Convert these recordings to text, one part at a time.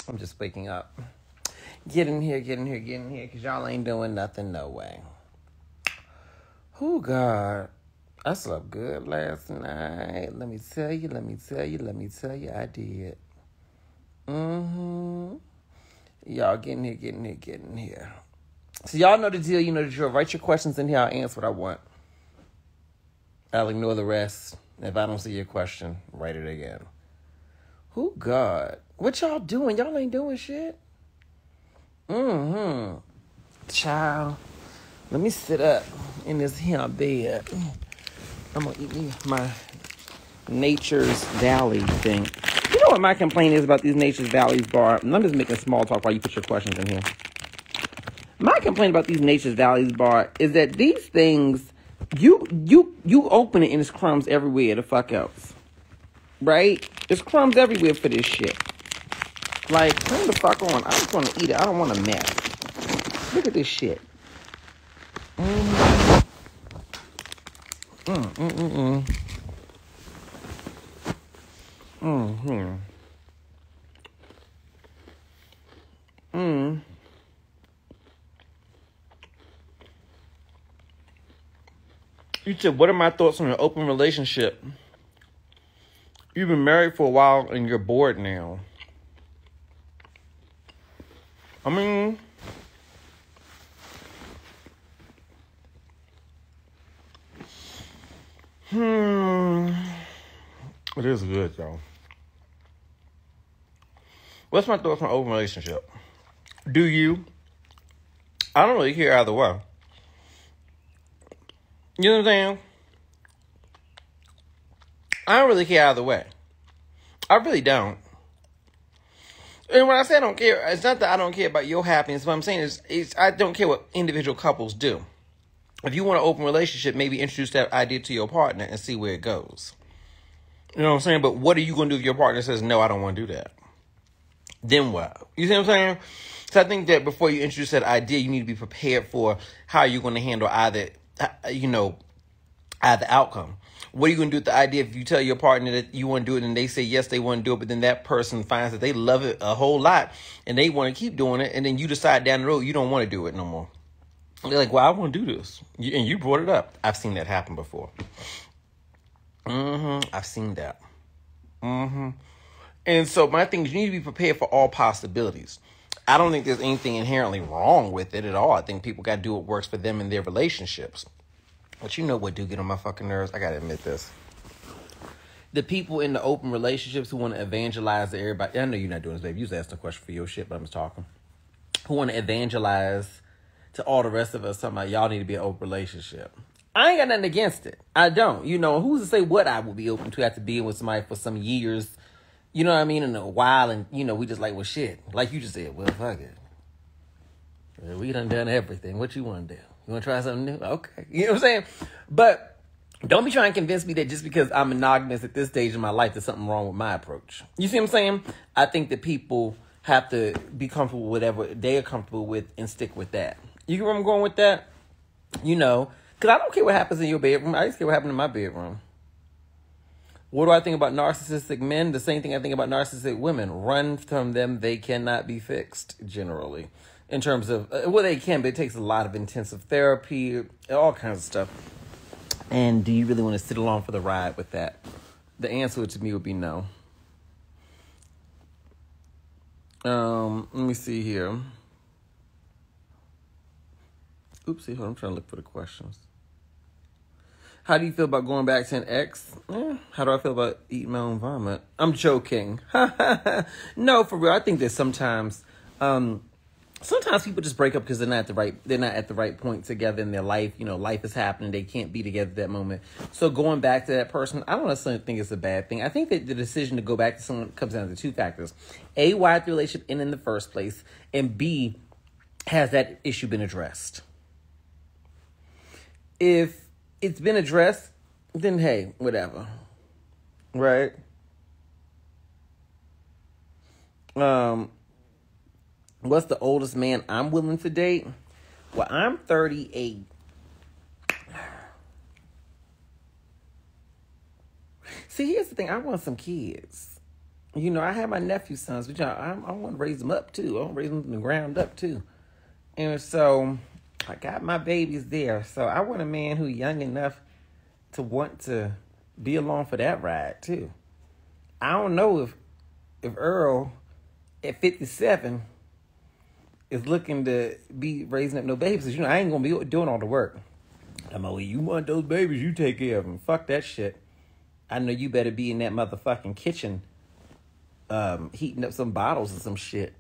I'm just waking up. Get in here, because y'all ain't doing nothing, no way. Oh, God. I slept good last night. Let me tell you, I did. Y'all get in here. So y'all know the deal, you know the drill. Write your questions in here, I'll answer what I want. I'll ignore the rest. If I don't see your question, write it again. Oh, God. What y'all doing? Y'all ain't doing shit. Child. Let me sit up in this here bed. I'm going to eat me my Nature's Valley thing. You know what my complaint is about these Nature's Valleys bar? And I'm just making small talk while you put your questions in here. My complaint about these Nature's Valleys bar is that these things, you open it and there's crumbs everywhere the fuck else. Right? There's crumbs everywhere for this shit. Like, turn the fuck on. I just want to eat it. I don't want to mess. Look at this shit. You said, what are my thoughts on an open relationship? You've been married for a while and you're bored now. I mean, it is good, though. What's my thoughts on an open relationship? Do you? I don't really care either way. You know what I'm saying? I don't really care either way. I really don't. And when I say I don't care, it's not that I don't care about your happiness. What I'm saying is I don't care what individual couples do. If you want an open relationship, maybe introduce that idea to your partner and see where it goes. You know what I'm saying? But what are you going to do if your partner says, no, I don't want to do that? Then what? You see what I'm saying? So I think that before you introduce that idea, you need to be prepared for how you're going to handle either outcome. What are you going to do with the idea if you tell your partner that you want to do it and they say yes, they want to do it, but then that person finds that they love it a whole lot and they want to keep doing it, and then you decide down the road you don't want to do it no more. They're like, well, I want to do this. And you brought it up. I've seen that happen before. I've seen that. And so my thing is you need to be prepared for all possibilities. I don't think there's anything inherently wrong with it at all. I think people got to do what works for them in their relationships. But you know what do get on my fucking nerves? I got to admit this. The people in the open relationships who want to evangelize to everybody. I know you're not doing this, baby. You just asked a question for your shit, but I'm just talking. Who want to evangelize to all the rest of us talking about y'all need to be an open relationship. I ain't got nothing against it. I don't. You know, who's to say what I would be open to after being with somebody for some years, you know what I mean, in a while, and, you know, we just like, well, shit. Like you just said, well, fuck it. We done everything. What you want to do? You want to try something new? Okay. You know what I'm saying? But don't be trying to convince me that just because I'm monogamous at this stage in my life, there's something wrong with my approach. You see what I'm saying? I think that people have to be comfortable with whatever they are comfortable with and stick with that. You get where I'm going with that? You know, because I don't care what happens in your bedroom. I just care what happened in my bedroom. What do I think about narcissistic men? The same thing I think about narcissistic women. Run from them. They cannot be fixed, generally. In terms of, well, they can, but it takes a lot of intensive therapy, all kinds of stuff. And do you really want to sit along for the ride with that? The answer to me would be no. Let me see here. Oopsie, I'm trying to look for the questions. How do you feel about going back to an ex? How do I feel about eating my own vomit? I'm joking. No, for real. I think that sometimes people just break up because they're not at the right point together in their life. You know, life is happening. They can't be together at that moment. So going back to that person, I don't necessarily think it's a bad thing. I think that the decision to go back to someone comes down to two factors. A, why the relationship ended in the first place? And B, has that issue been addressed? If it's been addressed, then hey, whatever. Right? What's the oldest man I'm willing to date? Well, I'm 38. See, here's the thing. I want some kids. You know, I have my nephew's sons, but I want to raise them up too. I want to raise them from the ground up too. And so I got my babies there. So I want a man who's young enough to want to be along for that ride too. I don't know if Earl at 57 is looking to be raising up no babies. You know, I ain't gonna be doing all the work. I'm like, well, you want those babies, you take care of them. Fuck that shit. I know you better be in that motherfucking kitchen heating up some bottles or some shit.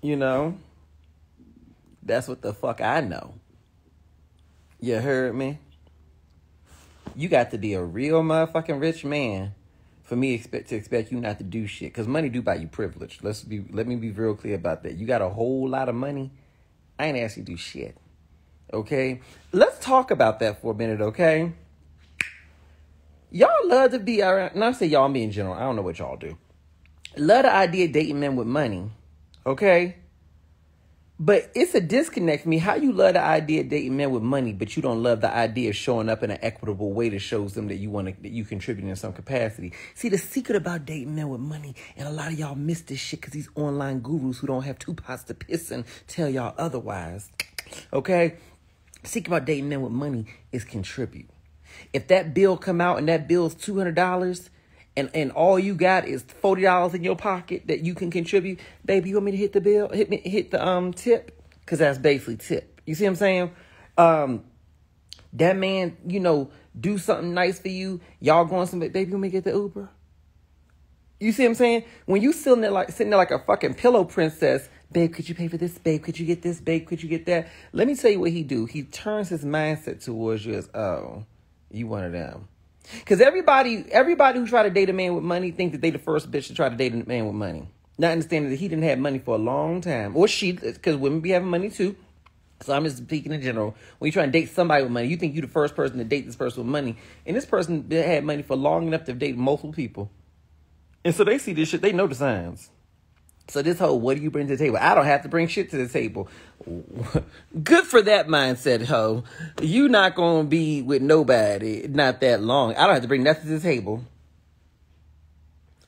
You know? That's what the fuck I know. You heard me? You got to be a real motherfucking rich man for me to expect you not to do shit. Because money do buy you privilege. Let me be real clear about that. You got a whole lot of money. I ain't asked you to do shit. Okay? Let's talk about that for a minute, okay? Y'all love to be around. Not say y'all, me in general. I don't know what y'all do. Love the idea of dating men with money. Okay? But it's a disconnect for me. How you love the idea of dating men with money, but you don't love the idea of showing up in an equitable way that shows them that you contribute in some capacity. See, the secret about dating men with money, and a lot of y'all miss this shit because these online gurus who don't have two pots to piss and tell y'all otherwise. Okay? The secret about dating men with money is contribute. If that bill come out and that bill's $200 and all you got is $40 in your pocket that you can contribute, baby, you want me to hit the bill? Hit the tip? Because that's basically tip. You see what I'm saying? That man, you know, do something nice for you. Y'all going somewhere, baby, you want me to get the Uber? You see what I'm saying? When you sitting there like a fucking pillow princess, babe, could you pay for this? Babe, could you get this? Babe, could you get that? Let me tell you what he do. He turns his mindset towards you as, oh, you one of them. Because everybody who try to date a man with money think that they the first bitch to try to date a man with money. Not understanding that he didn't have money for a long time. Or she, because women be having money too. So I'm just speaking in general. When you try to date somebody with money, you think you're the first person to date this person with money. And this person had money for long enough to date multiple people. And so they see this shit. They know the signs. So this whole, what do you bring to the table? I don't have to bring shit to the table. Good for that mindset, ho. You not going to be with nobody not that long. I don't have to bring nothing to the table.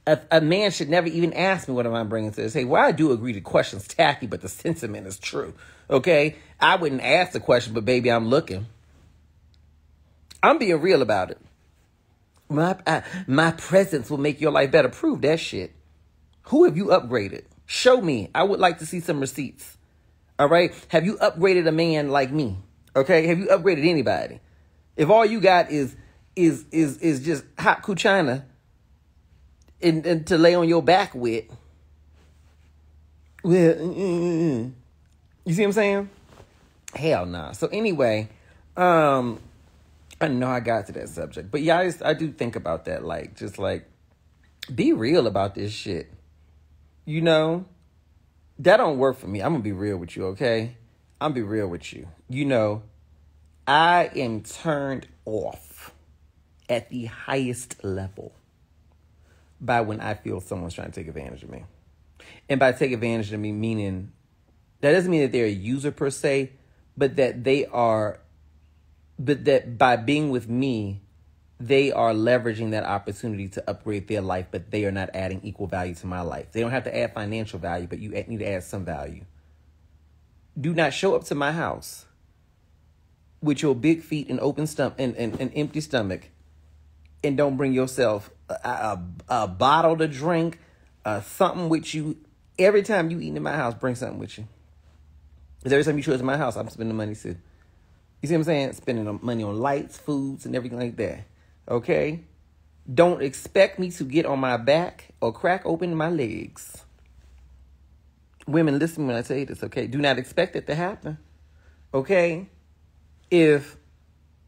A man should never even ask me what am I bringing to the table. Well, I do agree the question's tacky, but the sentiment is true. Okay? I wouldn't ask the question, but baby, I'm looking. I'm being real about it. My presence will make your life better. Prove that shit. Who have you upgraded? Show me. I would like to see some receipts. All right? Have you upgraded a man like me? Okay? Have you upgraded anybody? If all you got is just hot kuchina and to lay on your back with, well, you see what I'm saying? Hell nah. So anyway, I know I got to that subject, but yeah, I do think about that. Like, just like, be real about this shit. You know, that don't work for me. I'm going to be real with you, okay? I'm going to be real with you. You know, I am turned off at the highest level by when I feel someone's trying to take advantage of me. And by take advantage of me, meaning, that doesn't mean that they're a user per se, but that by being with me, they are leveraging that opportunity to upgrade their life, but they are not adding equal value to my life. They don't have to add financial value, but you need to add some value. Do not show up to my house with your big feet and open stomach and empty stomach, and don't bring yourself a bottle to drink, something with you. Every time you eat in my house, bring something with you. Because every time you show up to my house, I'm spending money too. You see what I'm saying? Spending money on lights, foods, and everything like that. Okay? Don't expect me to get on my back or crack open my legs. Women, listen when I tell you this, okay? Do not expect it to happen. Okay? If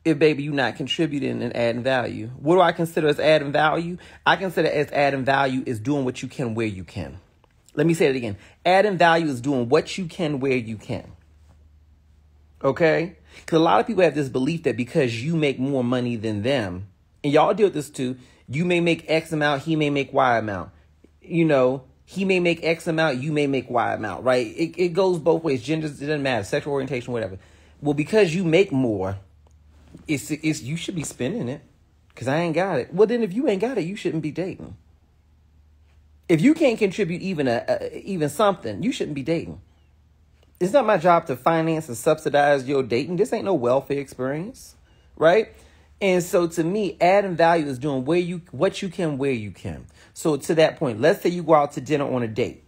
baby, you're not contributing and adding value. What do I consider as adding value? I consider as adding value is doing what you can where you can. Let me say it again. Adding value is doing what you can where you can. Okay? Because a lot of people have this belief that because you make more money than them, and y'all deal with this too, you may make X amount, he may make Y amount. You know, he may make X amount, you may make Y amount, right? It goes both ways. Gender, it doesn't matter. Sexual orientation, whatever. Well, because you make more, it's you should be spending it. Because I ain't got it. Well, then if you ain't got it, you shouldn't be dating. If you can't contribute even something, you shouldn't be dating. It's not my job to finance and subsidize your dating. This ain't no welfare experience, right? And so to me, adding value is doing what you can where you can. So to that point, let's say you go out to dinner on a date.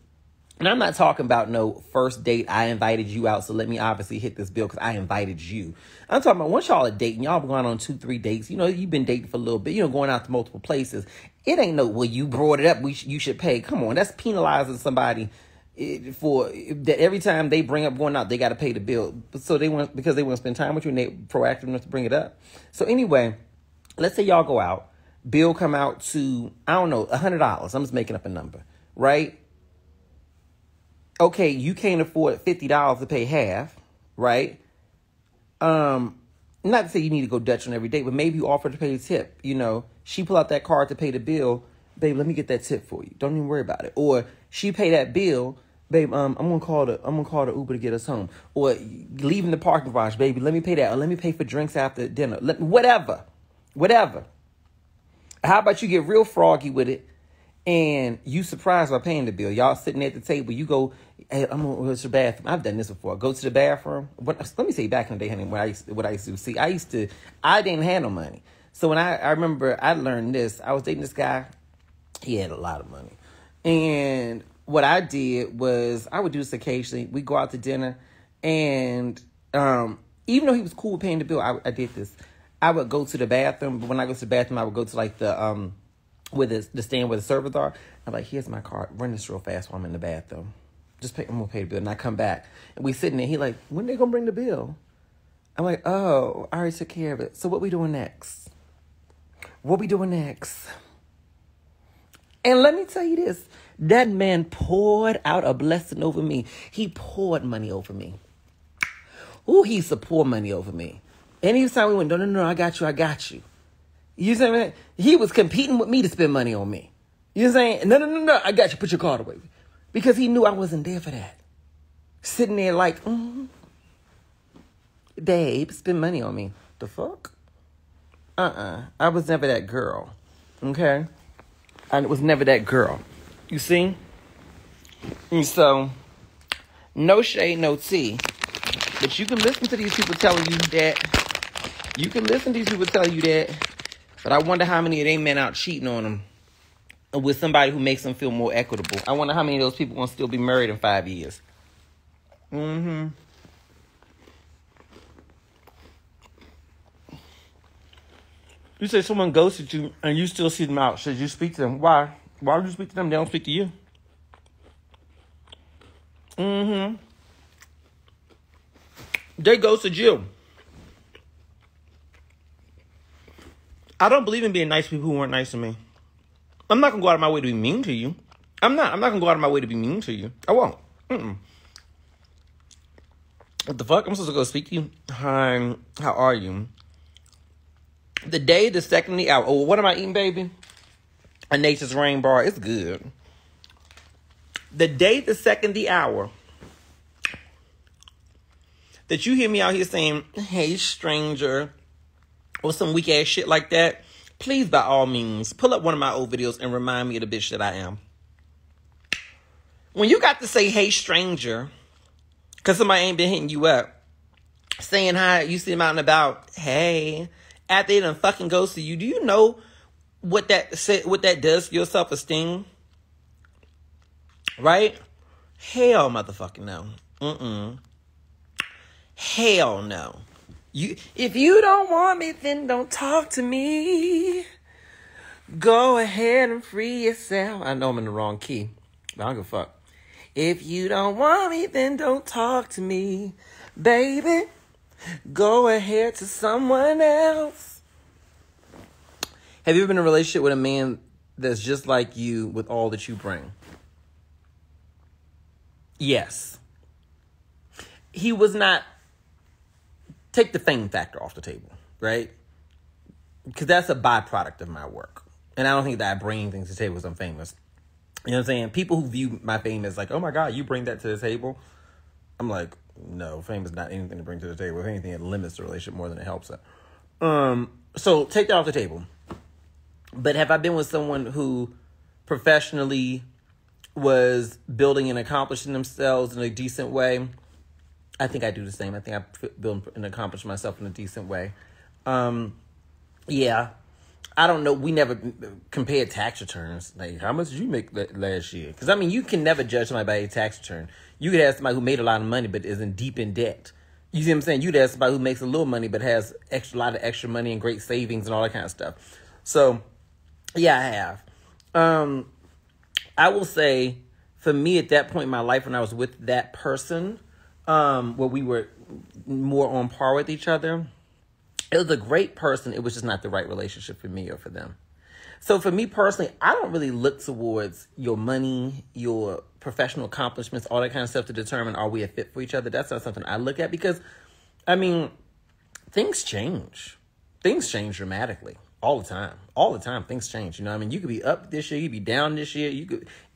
And I'm not talking about no first date. I invited you out, so let me obviously hit this bill because I invited you. I'm talking about once y'all are dating, y'all been going on 2-3 dates. You know, you've been dating for a little bit. You know, going out to multiple places. It ain't no, well, you brought it up. You should pay. Come on, that's penalizing somebody for that every time they bring up going out, they got to pay the bill. So because they want to spend time with you and they proactive enough to bring it up. So anyway, let's say y'all go out. Bill come out to, I don't know, $100. I'm just making up a number, right? Okay, you can't afford $50 to pay half, right? Not to say you need to go Dutch on every date, but maybe you offer to pay a tip. You know, she pull out that card to pay the bill. Babe, let me get that tip for you. Don't even worry about it. Or she pay that bill. Babe, I'm gonna call the Uber to get us home. Or leaving the parking garage, baby, let me pay that. Or let me pay for drinks after dinner. Whatever. How about you get real froggy with it? And you surprised by paying the bill. Y'all sitting at the table. You go, hey, I'm going to go to the bathroom. I've done this before. Go to the bathroom. Let me say back in the day, honey, what I used to see. I didn't have no money. So when I remember I learned this. I was dating this guy. He had a lot of money. And what I did was I would do this occasionally. We'd go out to dinner. And even though he was cool with paying the bill, I did this. I would go to the bathroom. But when I go to the bathroom, I would go to like the stand where the servers are. I'm like, here's my card. Run this real fast while I'm in the bathroom. I'm gonna pay the bill. And I come back and we sitting there. He like, when they gonna bring the bill? I'm like, oh, I already took care of it. So what we doing next? And let me tell you this. That man poured out a blessing over me. He poured money over me. Ooh, he used to pour money over me. Anytime we went, no, I got you. You see what I mean? He was competing with me to spend money on me. You saying, no, I got you. Put your card away. Because he knew I wasn't there for that. Sitting there like, babe, spend money on me. The fuck? I was never that girl. Okay? I was never that girl. You see? And so, no shade, no tea. But you can listen to these people telling you that. But I wonder how many of they men out cheating on them with somebody who makes them feel more equitable. I wonder how many of those people will still be married in 5 years. You say someone ghosted you and you still see them out. Should you speak to them? Why? Why would you speak to them? They don't speak to you. They ghosted you. I don't believe in being nice to people who weren't nice to me. I'm not going to go out of my way to be mean to you. I'm not going to go out of my way to be mean to you. I won't. What the fuck? I'm supposed to go speak to you? Hi, how are you? The day, the second, the hour. Oh, what am I eating, baby? A Nature's Rain bar. It's good. The day, the second, the hour that you hear me out here saying, hey, stranger, or some weak ass shit like that, please, by all means, pull up one of my old videos and remind me of the bitch that I am. When you got to say, hey, stranger, because somebody ain't been hitting you up, saying hi, you see them out and about, hey, after they done fucking ghosted you, do you know what that does for your self-esteem? Right? Hell motherfucking no. Hell no. If you don't want me, then don't talk to me. Go ahead and free yourself. I know I'm in the wrong key, but I don't give a fuck. If you don't want me, then don't talk to me. Baby, go ahead to someone else. Have you ever been in a relationship with a man that's just like you with all that you bring? Yes. He was not... Take the fame factor off the table, right? Because that's a byproduct of my work. And I don't think that I bring things to the table because I'm famous. You know what I'm saying? People who view my fame as like, oh my God, you bring that to the table. I'm like, no, fame is not anything to bring to the table. If anything, it limits the relationship more than it helps it. So take that off the table. But have I been with someone who professionally was building and accomplishing themselves in a decent way, I think I do the same. I think I build and accomplish myself in a decent way. Yeah. I don't know. We never compared tax returns. Like, how much did you make last year? Because, I mean, you can never judge somebody by a tax return. You could ask somebody who made a lot of money but is deep in debt. You see what I'm saying? You'd ask somebody who makes a little money but has a lot of extra money and great savings and all that kind of stuff. So, yeah, I have. I will say, for me at that point in my life when I was with that person, where we were more on par with each other, it was a great person. It was just not the right relationship for me or for them. So for me personally, I don't really look towards your money, your professional accomplishments, all that kind of stuff to determine are we a fit for each other. That's not something I look at because, I mean, things change. Things change dramatically all the time. All the time, things change. You know what I mean? You could be up this year, you could be down this year.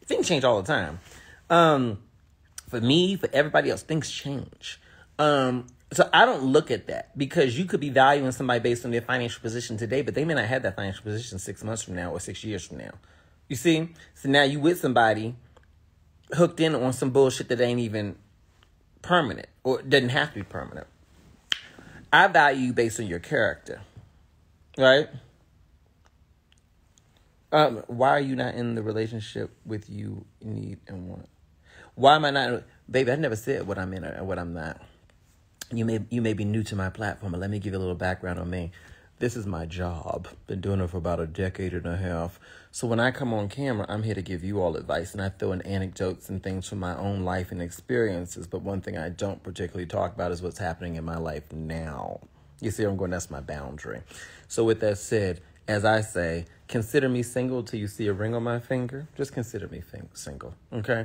Things change all the time. For me, for everybody else, things change. So I don't look at that because you could be valuing somebody based on their financial position today, but they may not have that financial position 6 months from now or 6 years from now. You see? So now you with somebody hooked in on some bullshit that ain't even permanent or doesn't have to be permanent. I value you based on your character. Right? Why are you not in the relationship with you need and want? Why am I not? Baby, I never said what I'm in or what I'm not. You may be new to my platform, but let me give you a little background on me. This is my job. Been doing it for about a decade and a half. So when I come on camera, I'm here to give you all advice, and I throw in anecdotes and things from my own life and experiences. But one thing I don't particularly talk about is what's happening in my life now. You see where I'm going? That's my boundary. So with that said, as I say, consider me single till you see a ring on my finger. Just consider me single, okay?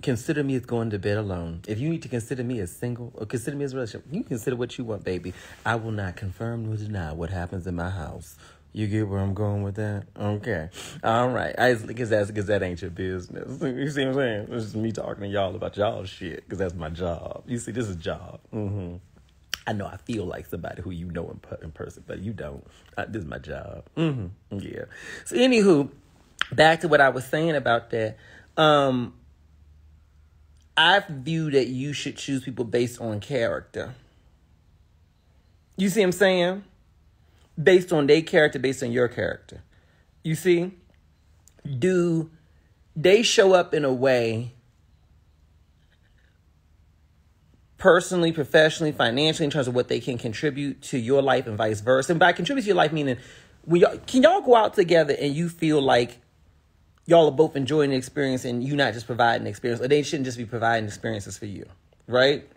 Consider me as going to bed alone. If you need to consider me as single or consider me as a relationship, you consider what you want, baby. I will not confirm nor deny what happens in my house. You get where I'm going with that? Okay. All right. Because that ain't your business. You see what I'm saying? It's just me talking to y'all about y'all shit because that's my job. You see, this is job. Mm-hmm. I know I feel like somebody who you know in person, but you don't. This is my job. Mm-hmm. Yeah. So anywho, back to what I was saying about that. I view that you should choose people based on character. You see what I'm saying? Based on their character, based on your character. You see? Do they show up in a way personally, professionally, financially, in terms of what they can contribute to your life and vice versa? And by contribute to your life, meaning, can y'all go out together and you feel like y'all are both enjoying the experience and you not just providing the experience, or they shouldn't just be providing experiences for you, right?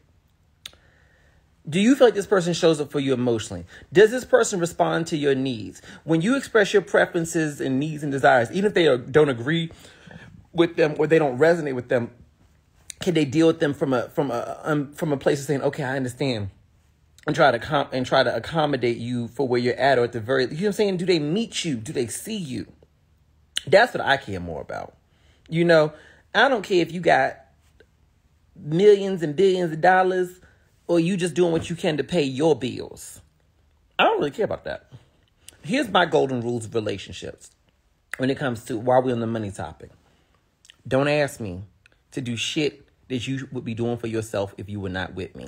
Do you feel like this person shows up for you emotionally? Does this person respond to your needs? When you express your preferences and needs and desires, even if they don't agree with them or they don't resonate with them, can they deal with them from a place of saying, okay, I understand, and try to accommodate you for where you're at, or at the very, you know what I'm saying? Do they meet you? Do they see you? That's what I care more about. You know, I don't care if you got millions and billions of dollars or you just doing what you can to pay your bills. I don't really care about that. Here's my golden rules of relationships when it comes to, while we're on the money topic. Don't ask me to do shit that you would be doing for yourself if you were not with me.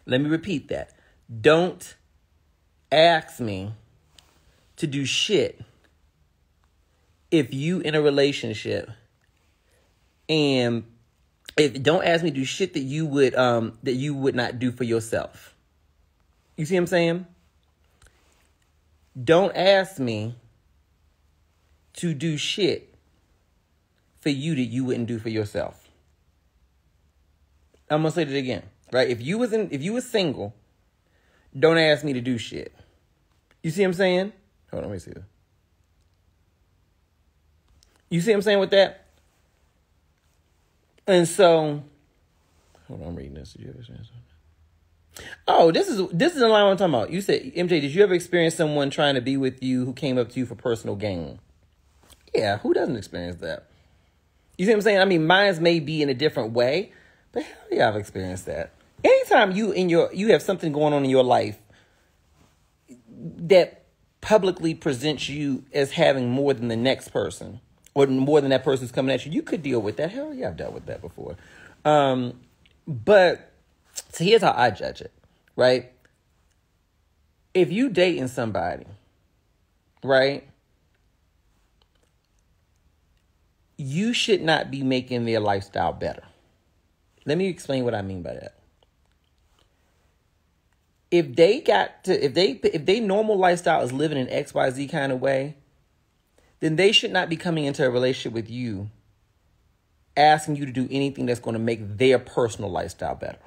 Let me repeat that. Don't ask me to do shit if you in a relationship, and don't ask me to do shit that you would not do for yourself. You see what I'm saying? Don't ask me to do shit for you that you wouldn't do for yourself. I'm gonna say that again, right? If you was single, don't ask me to do shit. You see what I'm saying? Hold on, let me see this. You see what I'm saying with that? And so, hold on, I'm reading this. Did you ever experience something? Oh, this is the line I'm talking about. You said, MJ, did you ever experience someone trying to be with you who came up to you for personal gain? Yeah, who doesn't experience that? You see what I'm saying? I mean, mine may be in a different way, but hell yeah, I've experienced that. Anytime you have something going on in your life that publicly presents you as having more than the next person, or more than that person's coming at you, you could deal with that. Hell yeah, I've dealt with that before. But so here's how I judge it, right? If you dating somebody, right, you should not be making their lifestyle better. Let me explain what I mean by that. If they normal lifestyle is living an XYZ kind of way, then they should not be coming into a relationship with you asking you to do anything that's going to make their personal lifestyle better.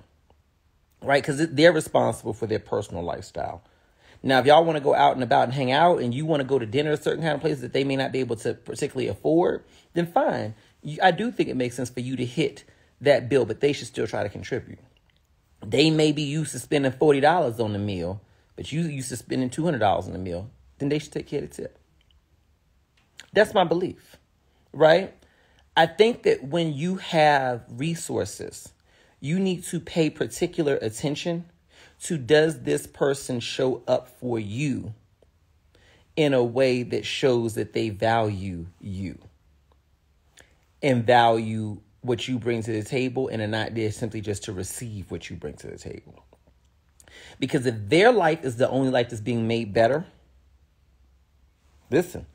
Right? Because they're responsible for their personal lifestyle. Now, if y'all want to go out and about and hang out and you want to go to dinner at certain kind of places that they may not be able to particularly afford, then fine. I do think it makes sense for you to hit that bill, but they should still try to contribute. They may be used to spending $40 on the meal, but you used to spending $200 on the meal. Then they should take care of the tip. That's my belief, right? I think that when you have resources, you need to pay particular attention to, does this person show up for you in a way that shows that they value you and value what you bring to the table and are not there simply just to receive what you bring to the table. Because if their life is the only life that's being made better, listen,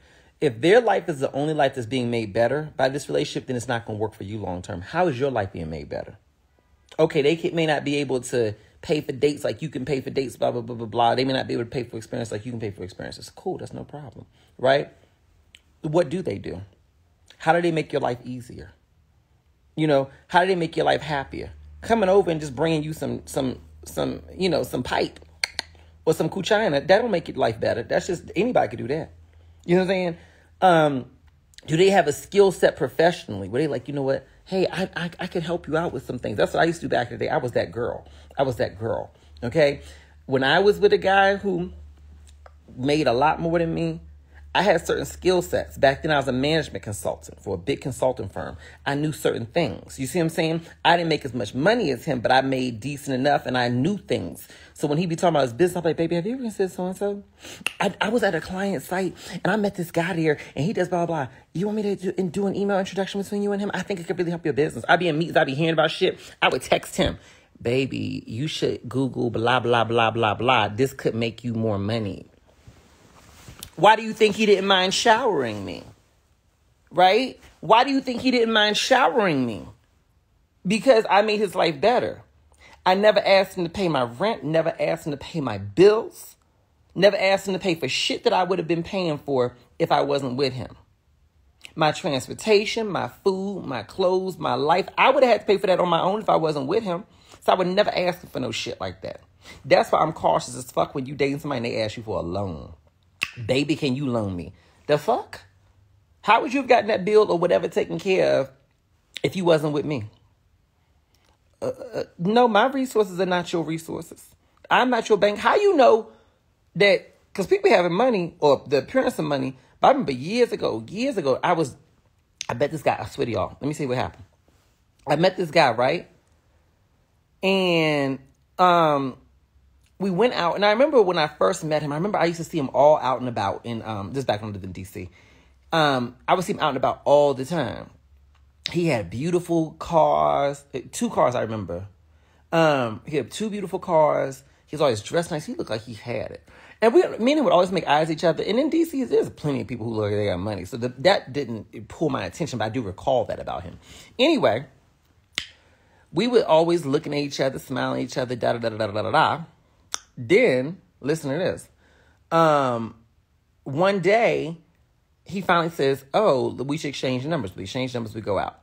if their life is the only life that's being made better by this relationship, then it's not going to work for you long term. How is your life being made better? Okay, they may not be able to pay for dates like you can pay for dates, blah, blah, blah, blah, blah. They may not be able to pay for experience like you can pay for experiences. Cool, that's no problem, right? What do they do? How do they make your life easier? You know, how do they make your life happier? Coming over and just bringing you some pipe or some kuchina, that don't make your life better. That's just, anybody could do that. You know what I'm saying? Do they have a skill set professionally where they like, you know what? Hey, I can help you out with some things. That's what I used to do back in the day. I was that girl. Okay. When I was with a guy who made a lot more than me, I had certain skill sets. Back then I was a management consultant for a big consulting firm. I knew certain things. You see what I'm saying? I didn't make as much money as him, but I made decent enough and I knew things. So when he be talking about his business, I'm like, baby, have you ever considered so-and-so? I was at a client site and I met this guy there and he does blah, blah, blah. You want me to do an email introduction between you and him? I think it could really help your business. I'd be in meetings, I'd be hearing about shit. I would text him, baby, you should Google blah, blah, blah, blah, blah. This could make you more money. Why do you think he didn't mind showering me? Right? Why do you think he didn't mind showering me? Because I made his life better. I never asked him to pay my rent, never asked him to pay my bills, never asked him to pay for shit that I would have been paying for if I wasn't with him. My transportation, my food, my clothes, my life, I would have had to pay for that on my own if I wasn't with him. So I would never ask him for no shit like that. That's why I'm cautious as fuck when you dating somebody and they ask you for a loan. Baby, can you loan me? The fuck? How would you have gotten that bill or whatever taken care of if you wasn't with me? No, my resources are not your resources. I'm not your bank. How you know that? Because people having money or the appearance of money. But I remember years ago, I met this guy. I swear to y'all. Let me see what happened. I met this guy, right? And we went out, and I remember when I first met him, I used to see him all out and about in, this back when I lived in D.C. I would see him out and about all the time. He had beautiful cars, 2 cars I remember. He had 2 beautiful cars. He was always dressed nice. He looked like he had it. And me and him would always make eyes at each other. And in D.C., there's plenty of people who look like they got money. So that didn't pull my attention, but I do recall that about him. Anyway, we would always looking at each other, smiling at each other, da-da-da-da-da-da-da. Then, listen to this. One day, he finally says, oh, we should exchange numbers. We exchange numbers, we go out.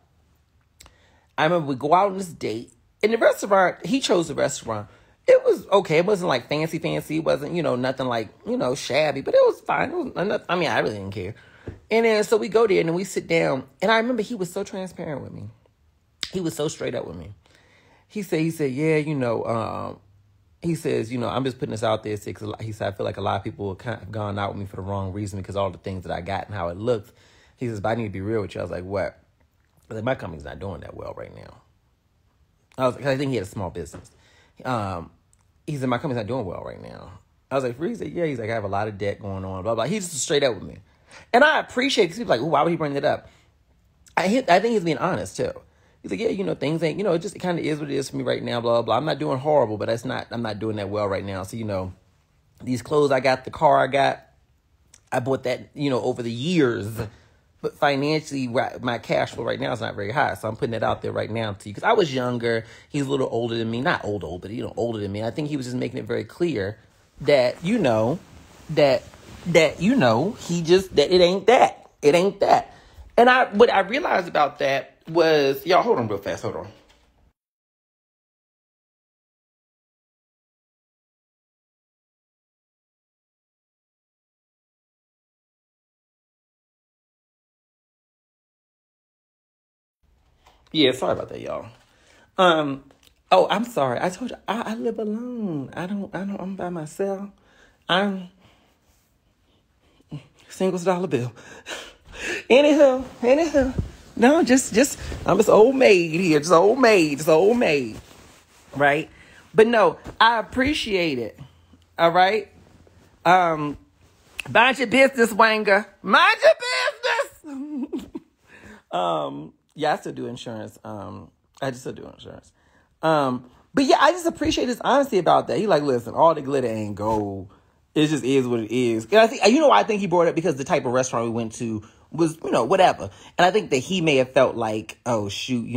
I remember we go out on this date. In the restaurant, he chose the restaurant. It was okay. It wasn't like fancy. It wasn't, nothing like, shabby. But it was fine. It was I really didn't care. And then, so we go there and then we sit down. And I remember he was so transparent with me. He was so straight up with me. He said, yeah, he says, I'm just putting this out there. He said, I feel like a lot of people have kind of gone out with me for the wrong reason because all the things that I got and how it looked. He says, but I need to be real with you. I was like, what? I was like, my company's not doing that well right now. I think he had a small business. He said, my company's not doing well right now. I was like, he said, yeah. He's like, I have a lot of debt going on, blah, blah. He's just straight up with me. And I appreciate it because people are like, why would he bring it up? I think he's being honest too. He's like, yeah, things ain't, it kind of is what it is for me right now, blah, blah. I'm not doing horrible, but I'm not doing that well right now. So, these clothes I got, the car I bought that, over the years. But financially, my cash flow right now is not very high. So I'm putting it out there right now to you. Because I was younger. He's a little older than me. Not old, but, older than me. I think he was just making it very clear that, that it ain't that. It ain't that. And what I realized about that was, y'all, hold on real fast. Hold on. Yeah, sorry about that, y'all. Oh, I'm sorry. I told you I live alone. I'm by myself. I'm singles dollar bill. Anywho. No, just I'm just old maid here. Just old maid. Right? But no, I appreciate it. All right? Mind your business, Wanger. Mind your business. Yeah, I still do insurance. I just still do insurance. But yeah, I just appreciate his honesty about that. He like, listen, all the glitter ain't gold. It just is what it is. And I think, I think he brought it up because the type of restaurant we went to was, whatever. And I think that he may have felt like, oh shoot,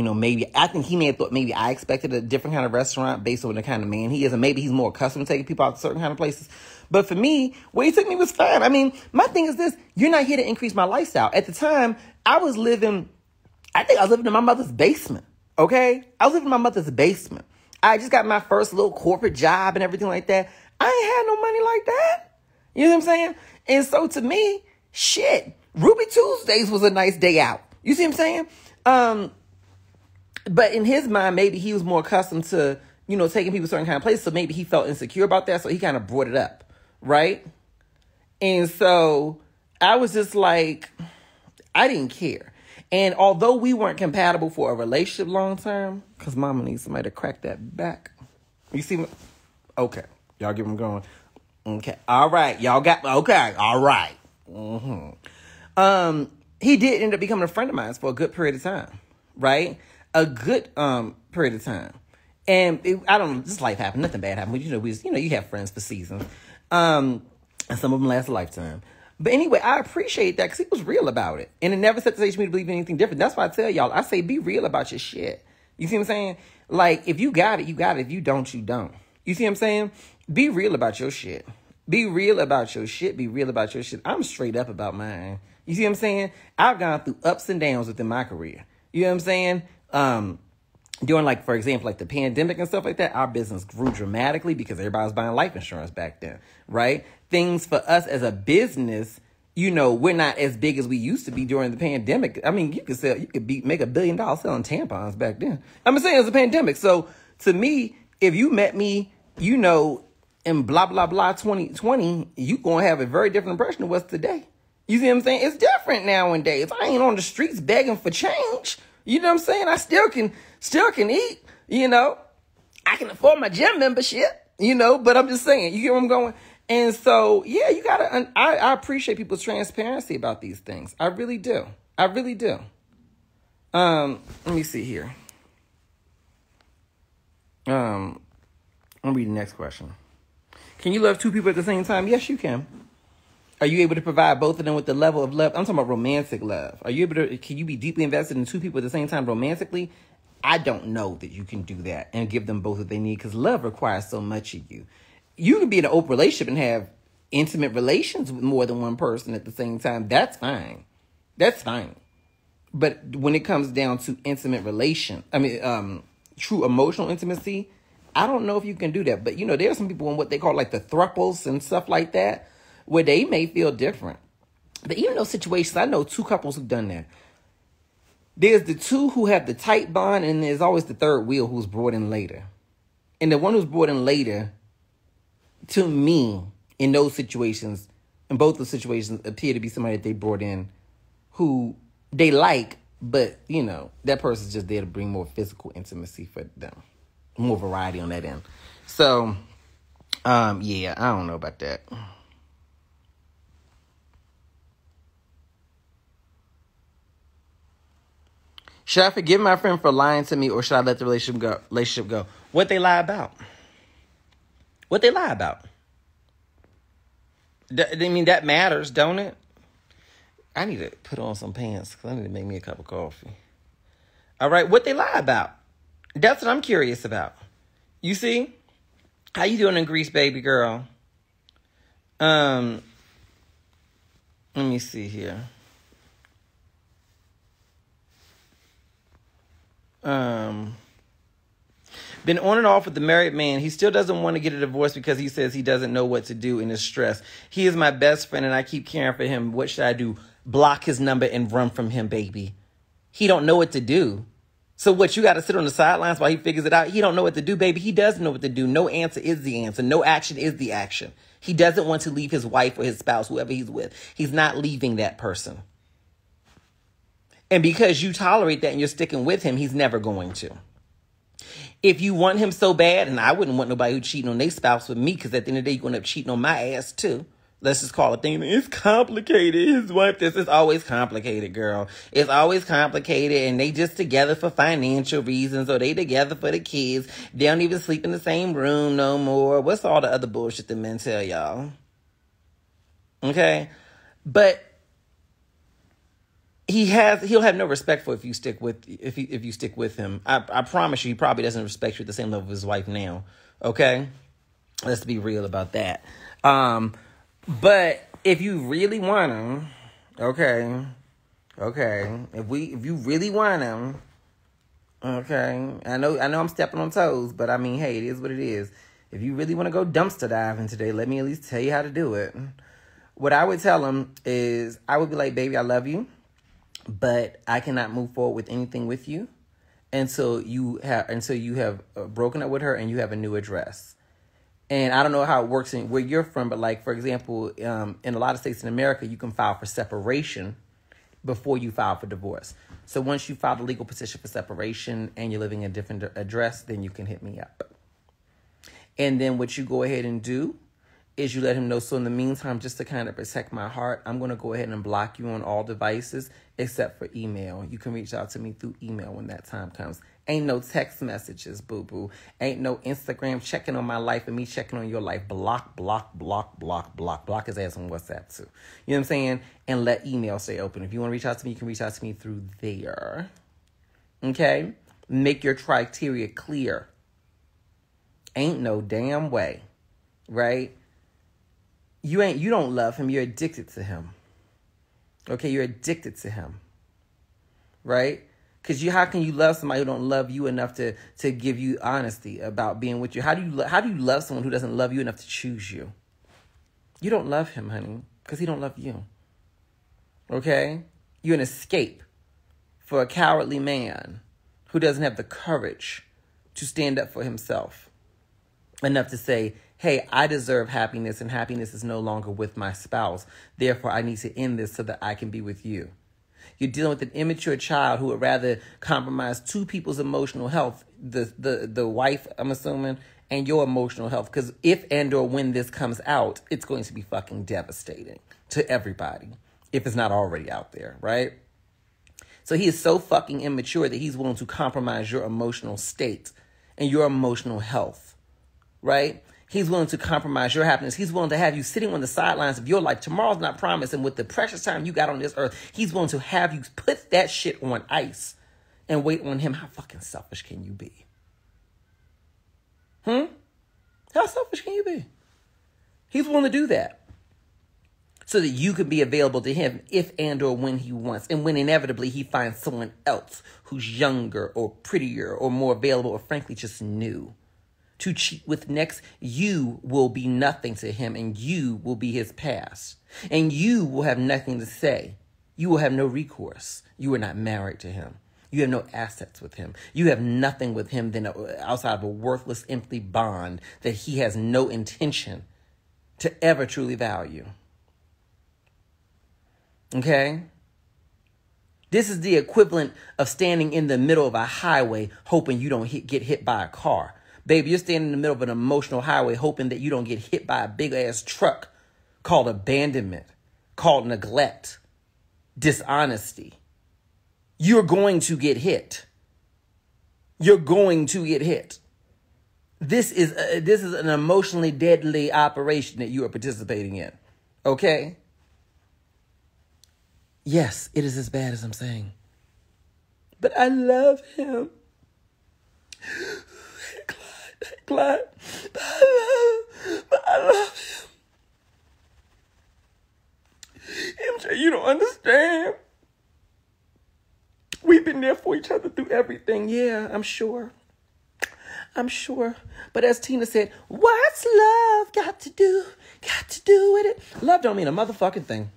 I think he may have thought maybe I expected a different kind of restaurant based on the kind of man he is. And maybe he's more accustomed to taking people out to certain kind of places. But for me, where he took me was fine. I mean, my thing is this, you're not here to increase my lifestyle. At the time, I think I was living in my mother's basement. Okay? I was living in my mother's basement. I just got my first little corporate job and everything like that. I ain't had no money like that. You know what I'm saying? And so to me, shit, Ruby Tuesdays was a nice day out. You see what I'm saying? But in his mind, maybe he was more accustomed to, taking people to certain kind of places. So maybe he felt insecure about that. So he kind of brought it up. Right? And so I was just like, I didn't care. And although we weren't compatible for a relationship long term, because mama needs somebody to crack that back. You see? Okay. Y'all get them going. Okay. All right. Y'all got, okay. All right. Mm-hmm. He did end up becoming a friend of mine for a good period of time. Right? A good period of time. And I don't know, just life happened. Nothing bad happened. You have friends for seasons. And some of them last a lifetime. But anyway, I appreciate that because he was real about it. And it never set the stage for me to believe anything different. That's why I tell y'all, I say be real about your shit. You see what I'm saying? Like, if you got it, you got it. If you don't, you don't. You see what I'm saying? Be real about your shit. Be real about your shit. Be real about your shit. I'm straight up about mine. You see what I'm saying? I've gone through ups and downs within my career. You know what I'm saying? During, like, for example, like the pandemic and stuff like that, our business grew dramatically because everybody was buying life insurance back then, right? Things for us as a business, we're not as big as we used to be during the make $1 billion selling tampons back then. I'm saying it was a pandemic. So to me, if you met me, in blah, blah, blah 2020, you going to have a very different impression of what's today. You see what I'm saying? It's different nowadays. I ain't on the streets begging for change. You know what I'm saying? I still can eat, I can afford my gym membership, but I'm just saying, you get where I'm going? And so, yeah, you gotta, I appreciate people's transparency about these things. I really do. Let me see here. I'll read the next question. Can you love two people at the same time? Yes, you can. Are you able to provide both of them with the level of love? I'm talking about romantic love. Can you be deeply invested in two people at the same time romantically? I don't know that you can do that and give them both what they need because love requires so much of you. You can be in an open relationship and have intimate relations with more than one person at the same time. That's fine. But when it comes down to true emotional intimacy, I don't know if you can do that. But, there are some people in what they call like the thruples and stuff like that, where they may feel different. But even those situations, I know two couples who've done that. There's the two who have the tight bond, and there's always the third wheel who's brought in later. And the one who's brought in later, to me, in both those situations, appear to be somebody that they brought in who they like, but, that person's just there to bring more physical intimacy for them. More variety on that end. So, yeah, I don't know about that. Should I forgive my friend for lying to me, or should I let the relationship go? What they lie about? What they lie about? I mean, that matters, don't it? I need to put on some pants because I need to make me a cup of coffee. All right, what they lie about? That's what I'm curious about. You see? How you doing in Greece, baby girl? Let me see here. Been on and off with the married man. He still doesn't want to get a divorce because he says he doesn't know what to do and is stressed. He is my best friend and I keep caring for him. What should I do? Block his number and run from him, baby. He don't know what to do. So what, you got to sit on the sidelines while he figures it out? He don't know what to do, baby. He does know what to do. No answer is the answer. No action is the action. He doesn't want to leave his wife or his spouse, whoever he's with. He's not leaving that person. And because you tolerate that and you're sticking with him, he's never going to. If you want him so bad, and I wouldn't want nobody who's cheating on their spouse with me, because at the end of the day, you're going to end up cheating on my ass too. Let's just call it thing. It's complicated. His wife, this is always complicated, girl. It's always complicated, and they just together for financial reasons, or they together for the kids. They don't even sleep in the same room no more. What's all the other bullshit that men tell y'all? Okay? But he'll have no respect for if you stick with him. I promise you, he probably doesn't respect you at the same level as his wife now. Okay? Let's be real about that. But if you really want him, okay, if you really want him, okay, I know I'm stepping on toes, but I mean, hey, it is what it is. If you really want to go dumpster diving today, let me at least tell you how to do it. What I would tell him is, I would be like, baby, I love you, but I cannot move forward with anything with you until you have broken up with her and you have a new address. And I don't know how it works where you're from, but like, for example, in a lot of states in America, you can file for separation before you file for divorce. So once you file the legal petition for separation and you're living in a different address, then you can hit me up. And then what you go ahead and do is you let him know. So in the meantime, just to kind of protect my heart, I'm going to go ahead and block you on all devices except for email. You can reach out to me through email when that time comes. Ain't no text messages, boo-boo. Ain't no Instagram checking on my life and me checking on your life. Block his ass on WhatsApp too. You know what I'm saying? And let email stay open. If you want to reach out to me, you can reach out to me through there. Okay? Make your criteria clear. Ain't no damn way. Right? You don't love him. You're addicted to him. Okay? You're addicted to him. Right? Because how can you love somebody who don't love you enough to give you honesty about being with you? How do you love someone who doesn't love you enough to choose you? You don't love him, honey, because he don't love you. Okay? You're an escape for a cowardly man who doesn't have the courage to stand up for himself enough to say, hey, I deserve happiness, and happiness is no longer with my spouse. Therefore, I need to end this so that I can be with you. You're dealing with an immature child who would rather compromise two people's emotional health, the wife, I'm assuming, and your emotional health. Because if and or when this comes out, it's going to be fucking devastating to everybody, if it's not already out there, right? So he is so fucking immature that he's willing to compromise your emotional state and your emotional health, right? He's willing to compromise your happiness. He's willing to have you sitting on the sidelines of your life. Tomorrow's not promised. And with the precious time you got on this earth, he's willing to have you put that shit on ice and wait on him. How fucking selfish can you be? How selfish can you be? He's willing to do that so that you can be available to him if and or when he wants. And when inevitably he finds someone else who's younger or prettier or more available or frankly just new to cheat with next, you will be nothing to him and you will be his past. And you will have nothing to say. You will have no recourse. You are not married to him. You have no assets with him. You have nothing with him than outside of a worthless, empty bond that he has no intention to ever truly value. Okay? This is the equivalent of standing in the middle of a highway hoping you don't get hit by a car. Baby, you're standing in the middle of an emotional highway hoping that you don't get hit by a big-ass truck called abandonment, called neglect, dishonesty. you're going to get hit. You're going to get hit. This is an emotionally deadly operation that you are participating in. Okay? Yes, it is as bad as I'm saying. But I love him. Clyde, but I love him. MJ, you don't understand. We've been there for each other through everything. Yeah, I'm sure. But as Tina said, what's love got to do with it? Love don't mean a motherfucking thing.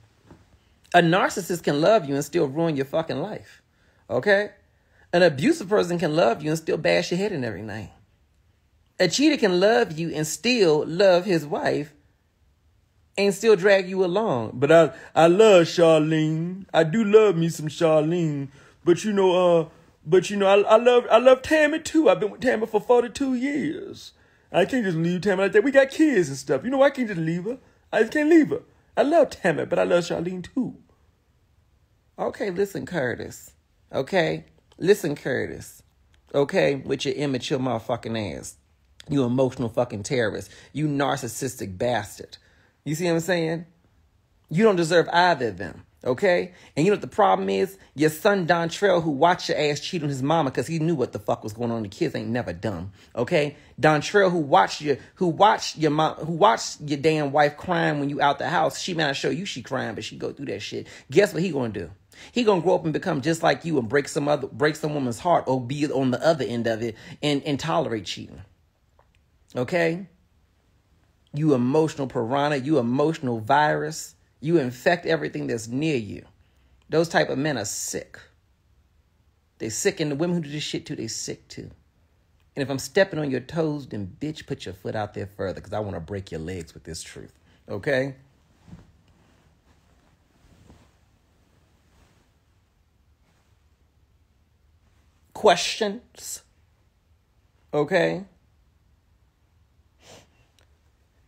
A narcissist can love you and still ruin your fucking life. Okay? An abusive person can love you and still bash your head and everything. A cheater can love you and still love his wife and still drag you along. But I love Charlene. I do love me some Charlene. But I love Tammy too. I've been with Tammy for 42 years. I can't just leave Tammy like that. We got kids and stuff. I can't just leave her. I just can't leave her. I love Tammy, but I love Charlene too. Okay, listen, Curtis. Okay? Listen, Curtis. Okay? With your immature motherfucking ass. You emotional fucking terrorist. You narcissistic bastard. You see what I'm saying? You don't deserve either of them. Okay? And you know what the problem is? Your son Dontrell, who watched your ass cheat on his mama because he knew what the fuck was going on. The kids ain't never dumb. Okay? Dontrell, who watched your damn wife crying when you out the house. She may not show you she crying, but she go through that shit. Guess what he gonna do? He gonna grow up and become just like you and break some woman's heart or be on the other end of it and tolerate cheating. Okay? You emotional piranha, you emotional virus. You infect everything that's near you. Those type of men are sick. They sick, and the women who do this shit too, they sick too. And if I'm stepping on your toes, then bitch, put your foot out there further because I want to break your legs with this truth. Okay? Questions? Okay?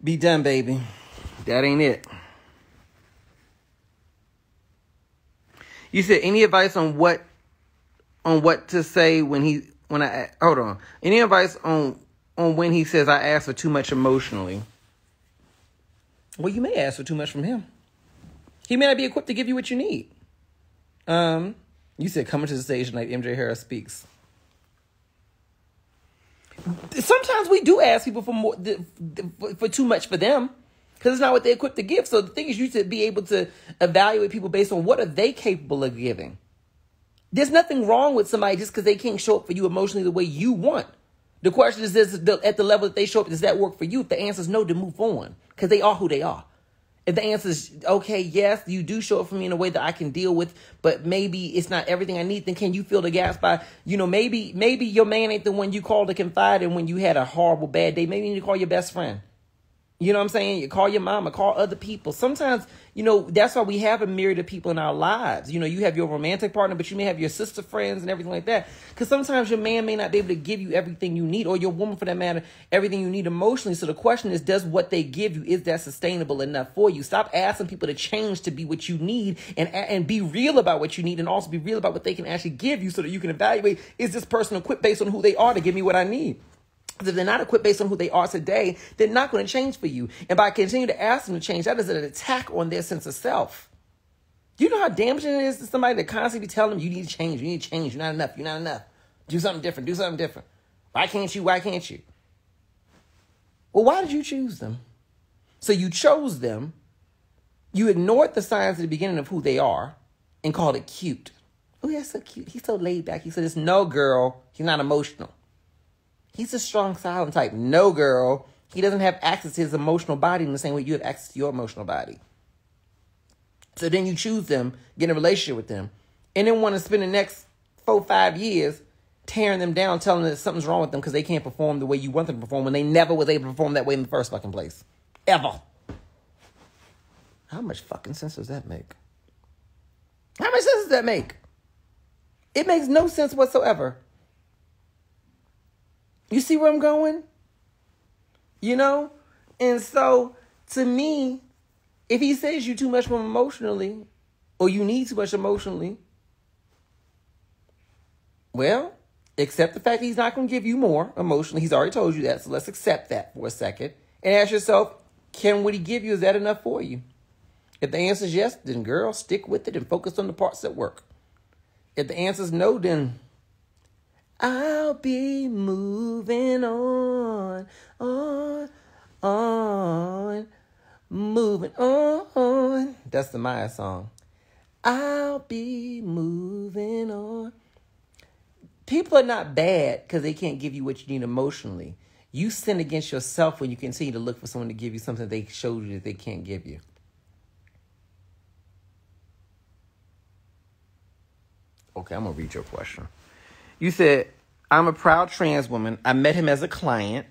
Be done, baby. That ain't it. You said any advice on what to say hold on. Any advice on when he says I ask for too much emotionally? Well, you may ask for too much from him. He may not be equipped to give you what you need. You said coming to the stage tonight, MJ Harris speaks. Sometimes we do ask people for too much for them. Because it's not what they're equipped to give. So the thing is, you should be able to evaluate people based on what are they capable of giving. There's nothing wrong with somebody just because they can't show up for you emotionally the way you want. The question is, at the level that they show up, does that work for you? If the answer is no, then move on. Because they are who they are. If the answer is, okay, yes, you do show up for me in a way that I can deal with, but maybe it's not everything I need, then can you fill the gaps by, maybe your man ain't the one you called to confide in when you had a horrible bad day. Maybe you need to call your best friend. You know what I'm saying? You call your mama, call other people. Sometimes, that's why we have a myriad of people in our lives. You have your romantic partner, but you may have your sister friends and everything like that. Because sometimes your man may not be able to give you everything you need, or your woman for that matter, everything you need emotionally. So the question is, does what they give you, is that sustainable enough for you? Stop asking people to change to be what you need and be real about what you need, and also be real about what they can actually give you so that you can evaluate, is this person equipped based on who they are to give me what I need? Because if they're not equipped based on who they are today, they're not going to change for you. And by continuing to ask them to change, that is an attack on their sense of self. Do you know how damaging it is to somebody to constantly tell them, you need to change, you're not enough, do something different. Why can't you? Well, why did you choose them? So you chose them, you ignored the signs at the beginning of who they are, and called it cute. Oh, that's so cute. He's so laid back. He says, no, girl, he's not emotional. He's a strong, silent type. No, girl. He doesn't have access to his emotional body in the same way you have access to your emotional body. So then you choose them, get in a relationship with them, and then want to spend the next 4-5 years tearing them down, telling them that something's wrong with them because they can't perform the way you want them to perform when they never was able to perform that way in the first fucking place. Ever. How much fucking sense does that make? How much sense does that make? It makes no sense whatsoever. You see where I'm going? And so, to me, if he says you too much emotionally, or you need too much emotionally, Well, accept the fact that he's not going to give you more emotionally. He's already told you that, so let's accept that for a second. And ask yourself, can what he give you, is that enough for you? If the answer is yes, then girl, stick with it and focus on the parts that work. If the answer is no, then I'll be moving on, moving on. That's the Maya song. I'll be moving on. People are not bad because they can't give you what you need emotionally. You sin against yourself when you continue to look for someone to give you something they showed you that they can't give you. Okay, I'm going to read your question. You said, I'm a proud trans woman. I met him as a client.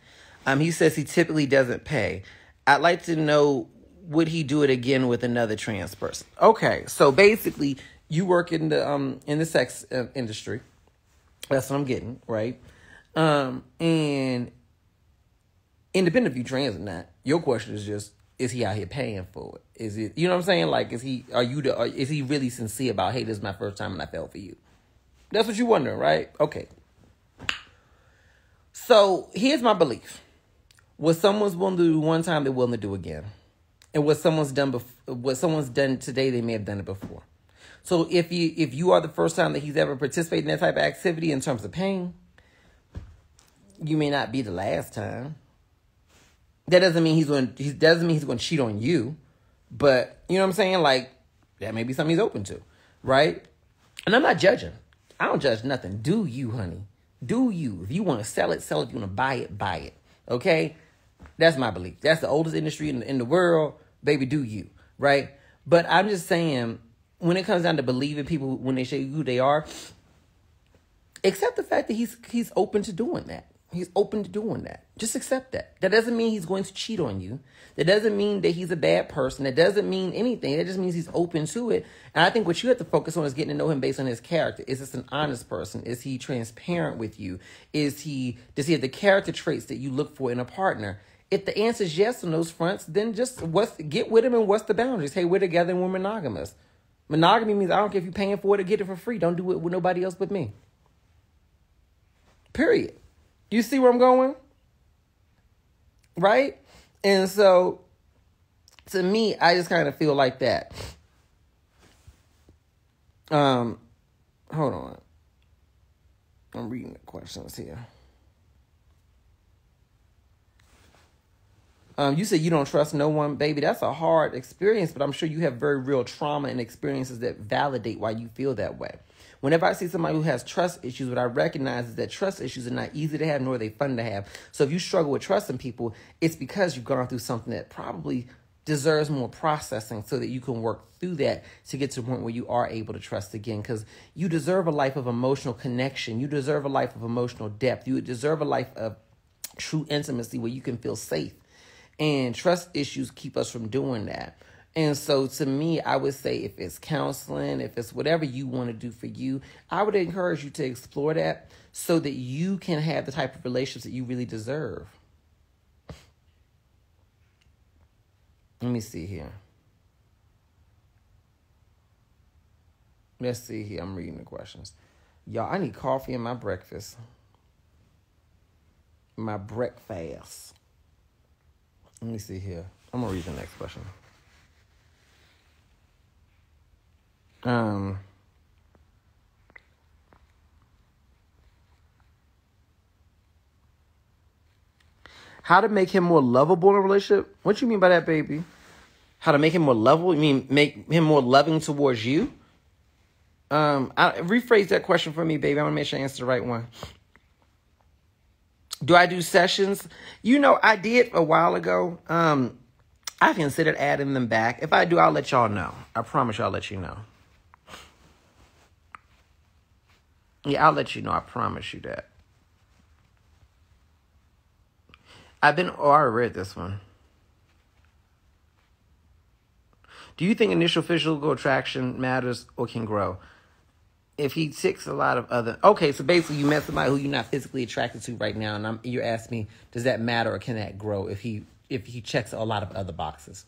He says he typically doesn't pay. I'd like to know, would he do it again with another trans person? Okay, so basically, you work in the sex industry. That's what I'm getting, right? And independent if you trans or not, your question is just, is he out here paying for it? Is it, you know what I'm saying? Like, is he really sincere about, hey, this is my first time and I fell for you? That's what you're wondering, right? Okay. So here's my belief. What someone's willing to do one time, they're willing to do again. And what someone's done today, they may have done it before. So if you are the first time that he's ever participated in that type of activity in terms of pain, you may not be the last time. That doesn't mean he's going to cheat on you, but you know what I'm saying? Like, that may be something he's open to, right? And I'm not judging. I don't judge nothing. Do you, honey? Do you? If you want to sell it, sell it. If you want to buy it. Okay? That's my belief. That's the oldest industry in the world. Baby, do you, right? But I'm just saying, when it comes down to believing people when they show you who they are, accept the fact that he's open to doing that. He's open to doing that. Just accept that. That doesn't mean he's going to cheat on you. That doesn't mean that he's a bad person. That doesn't mean anything. That just means he's open to it. And I think what you have to focus on is getting to know him based on his character. Is this an honest person? Is he transparent with you? Does he have the character traits that you look for in a partner? If the answer is yes on those fronts, then just get with him and what's the boundaries? Hey, we're together and we're monogamous. Monogamy means I don't care if you're paying for it or get it for free. Don't do it with nobody else but me. Period. You see where I'm going? Right? And so, to me, I just kind of feel like that. Hold on. I'm reading the questions here. You said you don't trust no one, baby. That's a hard experience, but I'm sure you have very real trauma and experiences that validate why you feel that way. Whenever I see somebody who has trust issues, what I recognize is that trust issues are not easy to have, nor are they fun to have. So if you struggle with trusting people, it's because you've gone through something that probably deserves more processing so that you can work through that to get to the point where you are able to trust again. Because you deserve a life of emotional connection. You deserve a life of emotional depth. You deserve a life of true intimacy where you can feel safe. And trust issues keep us from doing that. And so to me, I would say if it's counseling, if it's whatever you want to do for you, I would encourage you to explore that so that you can have the type of relationships that you really deserve. Let me see here. Let's see here. I'm reading the questions. Y'all, I need coffee in my breakfast. My breakfast. Let me see here. I'm going to read the next question. How to make him more lovable in a relationship? What you mean by that, baby? How to make him more lovable? You mean make him more loving towards you? Rephrase that question for me, baby. I want to make sure I answer the right one. Do I do sessions? You know, I did a while ago. I considered adding them back. If I do, I'll let y'all know. I promise you I'll let you know. Yeah, I'll let you know. I promise you that. I already read this one. Do you think initial physical attraction matters or can grow? If he ticks a lot of other... Okay, so basically you met somebody who you're not physically attracted to right now, and you're asking me, does that matter or can that grow if he checks a lot of other boxes?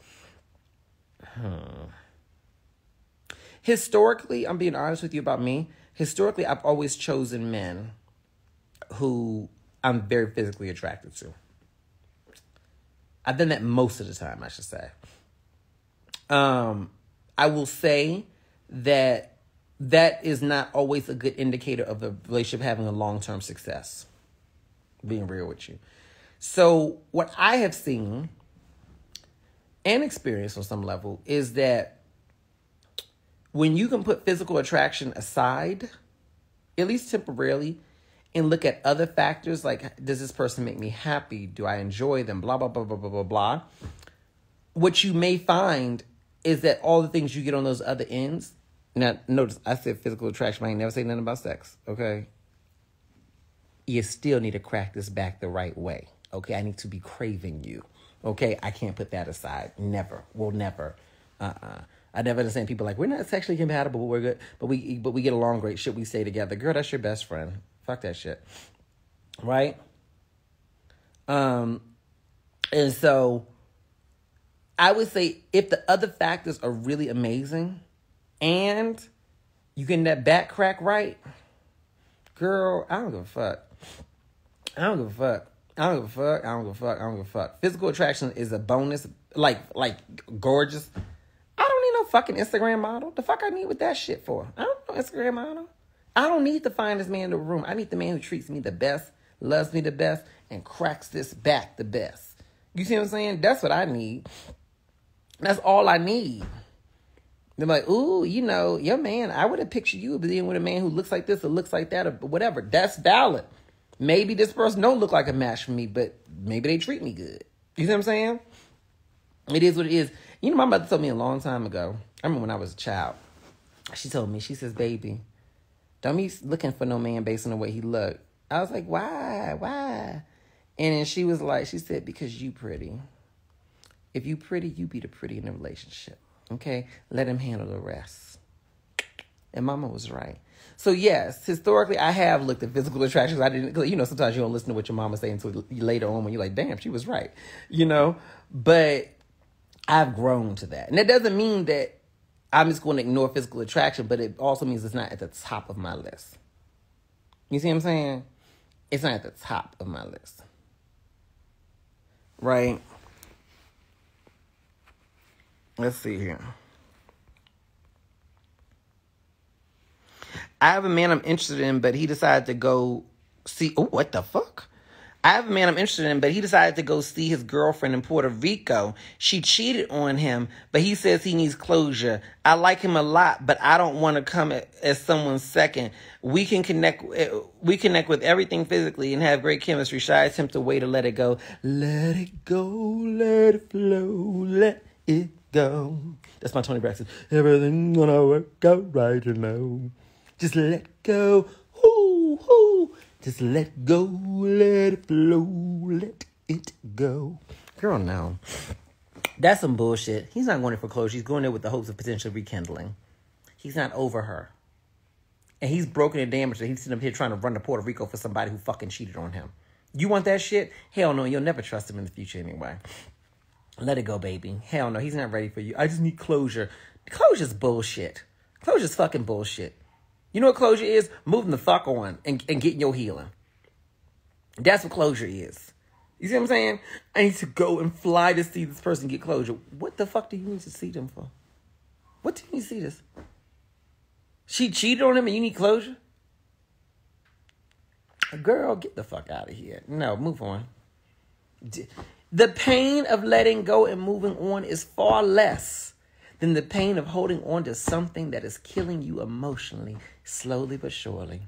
Historically, I'm being honest with you about me. historically, I've always chosen men who I'm very physically attracted to. I've done that most of the time, I should say. I will say that is not always a good indicator of the relationship having a long-term success. Being real with you. So what I have seen and experienced on some level is that when you can put physical attraction aside, at least temporarily, and look at other factors like, does this person make me happy? Do I enjoy them? Blah, blah, blah, blah, blah, blah, blah. What you may find is that all the things you get on those other ends. Now, notice I said physical attraction. I ain't never say nothing about sex, okay? You still need to crack this back the right way, okay? I need to be craving you, okay? I can't put that aside. Never. We'll never. I never understand people like, we're not sexually compatible, but we're good. But we get along great. Should we stay together? Girl, that's your best friend. Fuck that shit. Right? And so I would say if the other factors are really amazing and you getting that back crack right, girl, I don't give a fuck. I don't give a fuck. I don't give a fuck. I don't give a fuck. I don't give a fuck. Physical attraction is a bonus. Like gorgeous. I don't need no fucking Instagram model. The fuck I need with that shit for? I don't need no Instagram model. I don't need the finest man in the room. I need the man who treats me the best, loves me the best, and cracks this back the best. You see what I'm saying? That's what I need. That's all I need. They're like, ooh, you know, your man, I would have pictured you being with a man who looks like this or looks like that or whatever. That's valid. Maybe this person don't look like a match for me, but maybe they treat me good. You see what I'm saying? It is what it is. You know, my mother told me a long time ago. I remember when I was a child. She told me, she says, baby, don't be looking for no man based on the way he looked. I was like, why? Why? And then she was like, she said, because you pretty. If you pretty, you be the pretty in the relationship. Okay? Let him handle the rest. And mama was right. So yes, historically, I have looked at physical attractions. I didn't, you know, sometimes you don't listen to what your mama say until later on when you're like, damn, she was right. You know? But I've grown to that. And that doesn't mean that I'm just going to ignore physical attraction, but it also means it's not at the top of my list. You see what I'm saying? It's not at the top of my list. Right? Let's see here. I have a man I'm interested in, but he decided to go see... Oh, what the fuck? I have a man I'm interested in, but he decided to go see his girlfriend in Puerto Rico. She cheated on him, but he says he needs closure. I like him a lot, but I don't want to come as someone's second. We connect with everything physically and have great chemistry. Should I attempt a way to let it go? Let it go, let it flow, let it go. That's my Tony Braxton. Everything gonna work out right, you know. Just let go. Ooh, ooh. Just let go, let it flow, let it go. Girl, no. That's some bullshit. He's not going there for closure. He's going there with the hopes of potential rekindling. He's not over her. And he's broken and damaged. He's sitting up here trying to run to Puerto Rico for somebody who fucking cheated on him. You want that shit? Hell no. You'll never trust him in the future anyway. Let it go, baby. Hell no. He's not ready for you. I just need closure. Closure's bullshit. Closure's fucking bullshit. You know what closure is? Moving the fuck on and getting your healing. That's what closure is. You see what I'm saying? I need to go and fly to see this person get closure. What the fuck do you need to see them for? What do you need to see this? She cheated on him and you need closure? Girl, get the fuck out of here. No, move on. The pain of letting go and moving on is far less than the pain of holding on to something that is killing you emotionally, slowly but surely.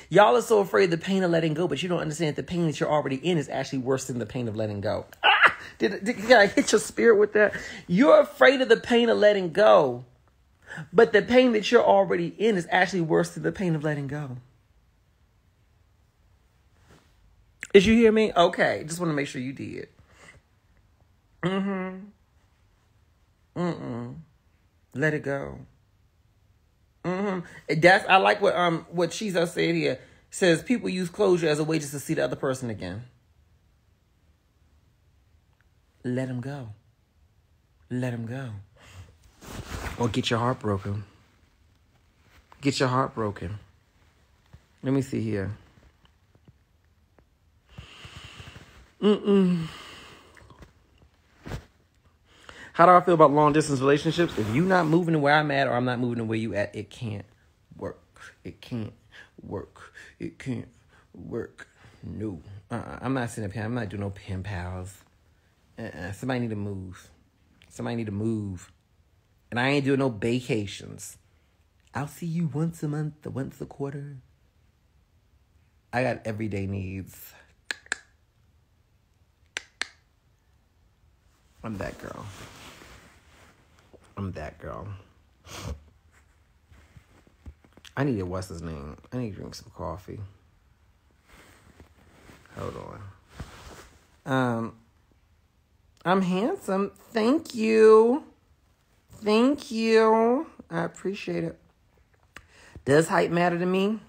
Y'all are so afraid of the pain of letting go, but you don't understand that the pain that you're already in is actually worse than the pain of letting go. Ah! Did I hit your spirit with that? You're afraid of the pain of letting go, but the pain that you're already in is actually worse than the pain of letting go. Did you hear me? Okay, just want to make sure you did. Let it go. I like what Shiza said here. Says people use closure as a way just to see the other person again. Let him go. Let him go. Or get your heart broken. get your heart broken. Let me see here. How do I feel about long distance relationships? If you're not moving to where I'm at or I'm not moving to where you at, it can't work. It can't work. It can't work. No. I'm not sitting up here. I'm not doing no pen pals. Somebody need to move. Somebody need to move. And I ain't doing no vacations. I'll see you once a month or once a quarter. I got everyday needs. I'm that girl. I'm that girl. I need to, what's his name? I need to drink some coffee. Hold on. I'm handsome. Thank you. Thank you. I appreciate it. Does height matter to me?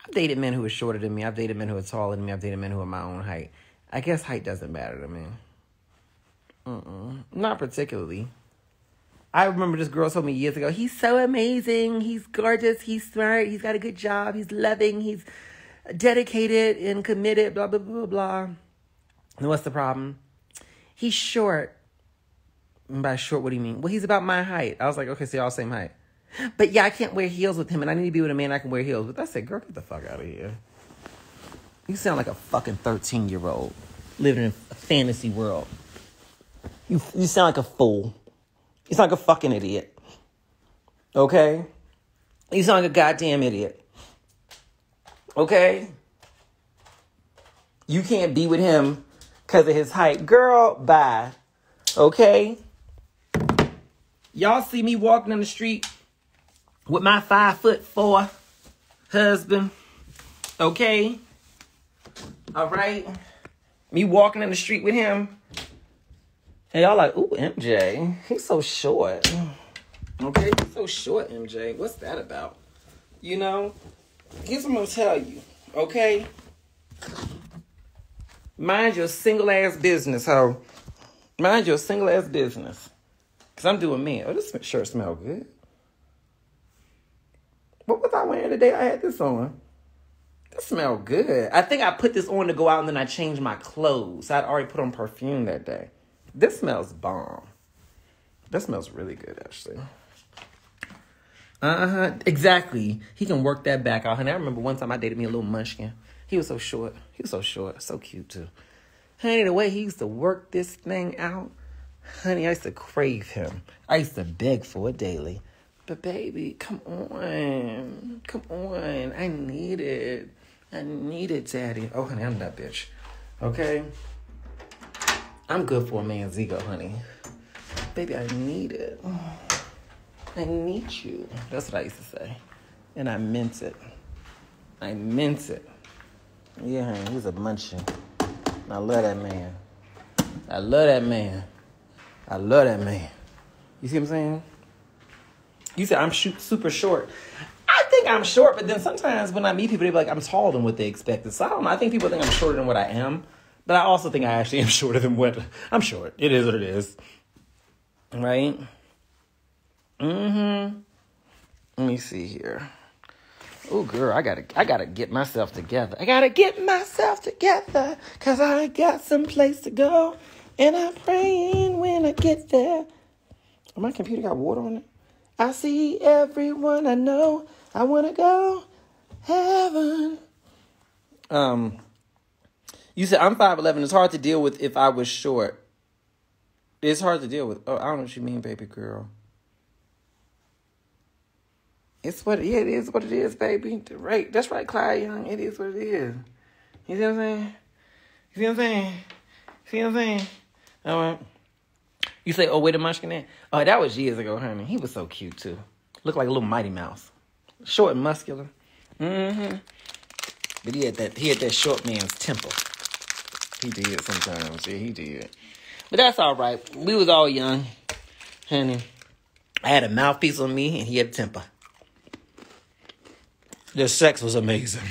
I've dated men who are shorter than me. I've dated men who are taller than me. I've dated men who are my own height. I guess height doesn't matter to me. Not particularly. I remember this girl told me years ago, he's so amazing. He's gorgeous. He's smart. He's got a good job. He's loving. He's dedicated and committed, blah, blah, blah, blah. And what's the problem? He's short. And by short, what do you mean? Well, he's about my height. I was like, okay, so y'all same height. But yeah, I can't wear heels with him, and I need to be with a man I can wear heels with. I said, girl, get the fuck out of here. You sound like a fucking 13-year-old living in a fantasy world. You sound like a fool. You sound like a fucking idiot. Okay? You sound like a goddamn idiot. Okay? You can't be with him because of his height. Girl, bye. Okay? Y'all see me walking in the street with my 5'4" husband. Okay? All right? Me walking in the street with him. And y'all like, ooh, MJ, he's so short. Okay, he's so short, MJ. What's that about? You know? Here's what I'm going to tell you, okay? Mind your single-ass business, ho. Mind your single-ass business. Because I'm doing me. Oh, this shirt smells good. What was I wearing the day I had this on? This smells good. I think I put this on to go out and then I changed my clothes. I'd already put on perfume that day. This smells bomb. That smells really good, actually. Exactly. He can work that back out, honey. I remember one time I dated me a little munchkin. He was so short. So cute, too. Honey, the way he used to work this thing out, honey, I used to crave him. I used to beg for it daily. But, baby, come on. Come on. I need it, Daddy. Oh, honey, I'm that bitch. Okay? I'm good for a man's ego, honey. Baby, I need it. I need you. That's what I used to say. And I meant it. Yeah, honey, he's a munchkin. I love that man. You see what I'm saying? You said I'm super short. I think I'm short, but then sometimes when I meet people, they be like, I'm taller than what they expected. So I don't know. I think people think I'm shorter than what I am. But I also think I actually am shorter than what... I'm short. It is what it is. Right? Let me see here. Oh, girl, I gotta get myself together. Because I got some place to go. And I'm praying when I get there. Oh, my computer got water on it. I see everyone I know. I want to go heaven. You said I'm 5'11". It's hard to deal with if I was short. It's hard to deal with. Oh, I don't know what you mean, baby girl. It is what it is, baby. Right. That's right, Clyde Young. It is what it is. You see what I'm saying? All right. You say, oh, wait a munchkin there? Oh, that was years ago, honey. He was so cute, too. Looked like a little Mighty Mouse. Short and muscular. But he had that short man's temper. He did sometimes. Yeah, he did. But that's all right. We was all young, honey. I had a mouthpiece on me, and he had a temper. The sex was amazing.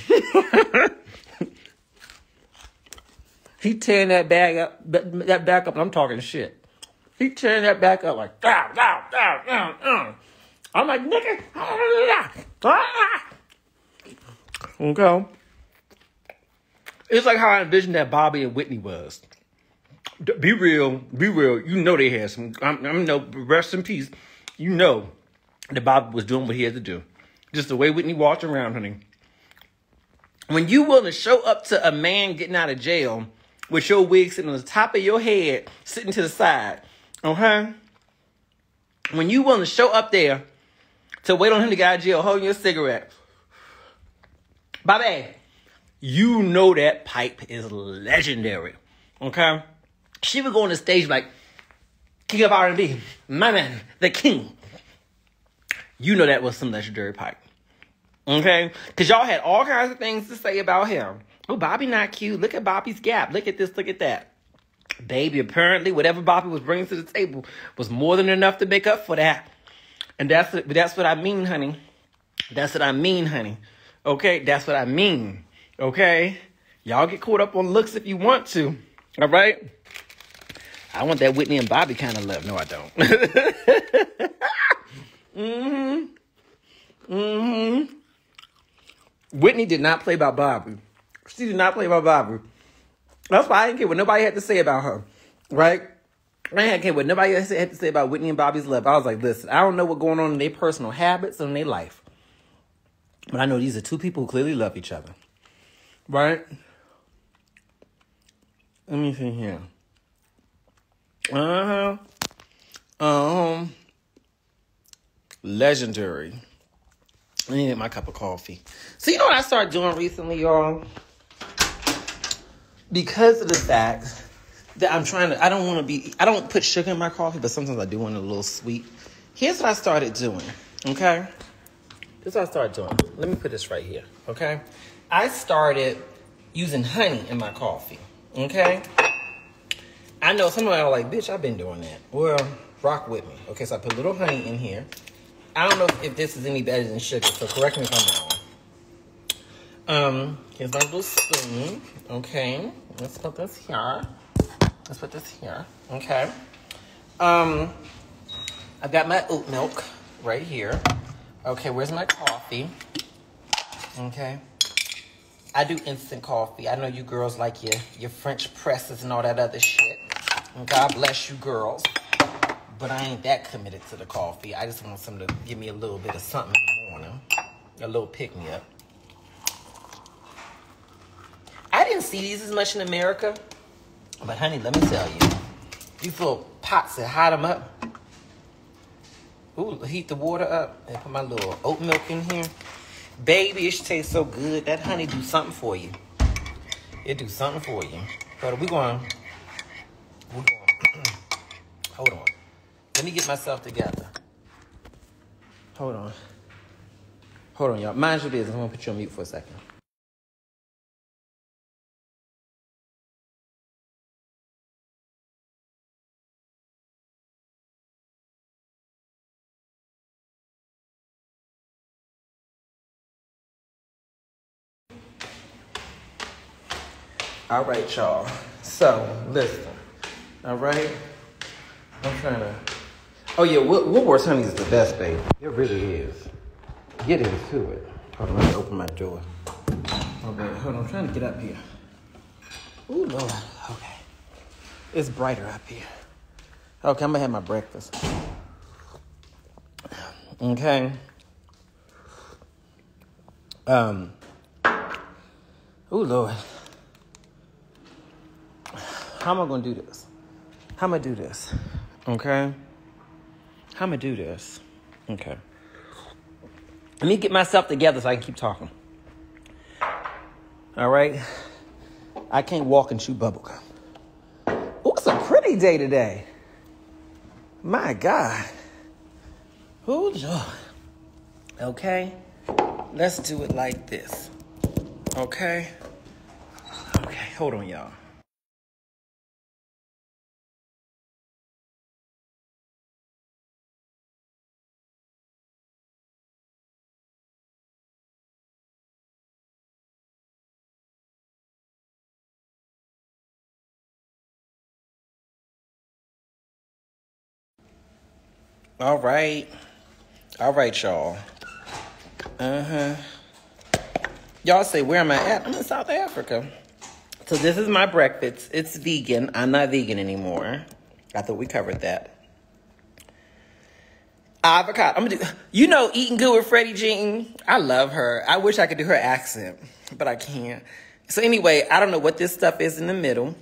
He tearing that back up, and I'm talking shit. He tearing that back up like, down. I'm like, nigga. Okay. It's like how I envisioned that Bobby and Whitney was. Be real, be real. You know they had some. I'm no rest in peace. You know that Bobby was doing what he had to do. Just the way Whitney walked around, honey. When you willing to show up to a man getting out of jail with your wig sitting on the top of your head, sitting to the side, okay? When you willing to show up there to wait on him to get out of jail, holding your cigarette, Bobby, you know that pipe is legendary, okay? She would go on the stage like, King of R&B, my man, the king. You know that was some legendary pipe. Okay? Because y'all had all kinds of things to say about him. Oh, Bobby not cute. Look at Bobby's gap. Look at this. Look at that. Baby, apparently, whatever Bobby was bringing to the table was more than enough to make up for that. And that's what I mean, honey. That's what I mean, honey. Okay? That's what I mean. Okay? Y'all get caught up on looks if you want to. All right? I want that Whitney and Bobby kind of love. No, I don't. Whitney did not play by Bobby. She did not play by Bobby. That's why I didn't care what nobody had to say about her. Right? I didn't care what nobody had to say about Whitney and Bobby's love. I was like, listen, I don't know what's going on in their personal habits and in their life. But I know these are two people who clearly love each other. Right? Let me see here. Legendary. Let me get my cup of coffee. So you know what I started doing recently, y'all? Because of the fact that I don't put sugar in my coffee, but sometimes I do want it a little sweet. Here's what I started doing, okay? This is what I started doing. Let me put this right here, okay? I started using honey in my coffee, okay? I know some of y'all are like, bitch, I've been doing that. Well, rock with me. Okay, so I put a little honey in here. I don't know if this is any better than sugar, so correct me if I'm wrong. Here's my little spoon. Okay, let's put this here. Okay. I've got my oat milk right here. Okay, where's my coffee? Okay. I do instant coffee. I know you girls like your French presses and all that other shit. God bless you girls. But I ain't that committed to the coffee. I just want something to give me a little bit of something in the morning. A little pick-me-up. I didn't see these as much in America. But honey, let me tell you. These little pots that hot them up. Ooh, heat the water up. And put my little oat milk in here. Baby, it should taste so good. That honey do something for you. It do something for you. But we're going. Hold on. Let me get myself together. Hold on, y'all. Mind your business. I'm going to put you on mute for a second. All right, y'all. So, listen. All right? I'm trying to... Oh, yeah, Woodward's honey is the best, baby. It really is. Get into it. Hold on, let me open my door. Okay, hold on. I'm trying to get up here. Ooh, Lord. Okay. It's brighter up here. Okay, I'm going to have my breakfast. Okay. Ooh, Lord. How am I going to do this? How am I do this? Okay. How am I do this? Okay. Let me get myself together so I can keep talking. All right. I can't walk and chew bubblegum. Ooh, it's a pretty day today. My God. Ooh, Lord. Okay. Let's do it like this. Okay. Okay. Hold on, y'all. All right. All right, y'all. Y'all say, where am I at? I'm in South Africa. So this is my breakfast. It's vegan. I'm not vegan anymore. I thought we covered that. Avocado. I'm gonna do, Eating Good with Freddie Jean. I love her. I wish I could do her accent, but I can't. So anyway, I don't know what this stuff is in the middle,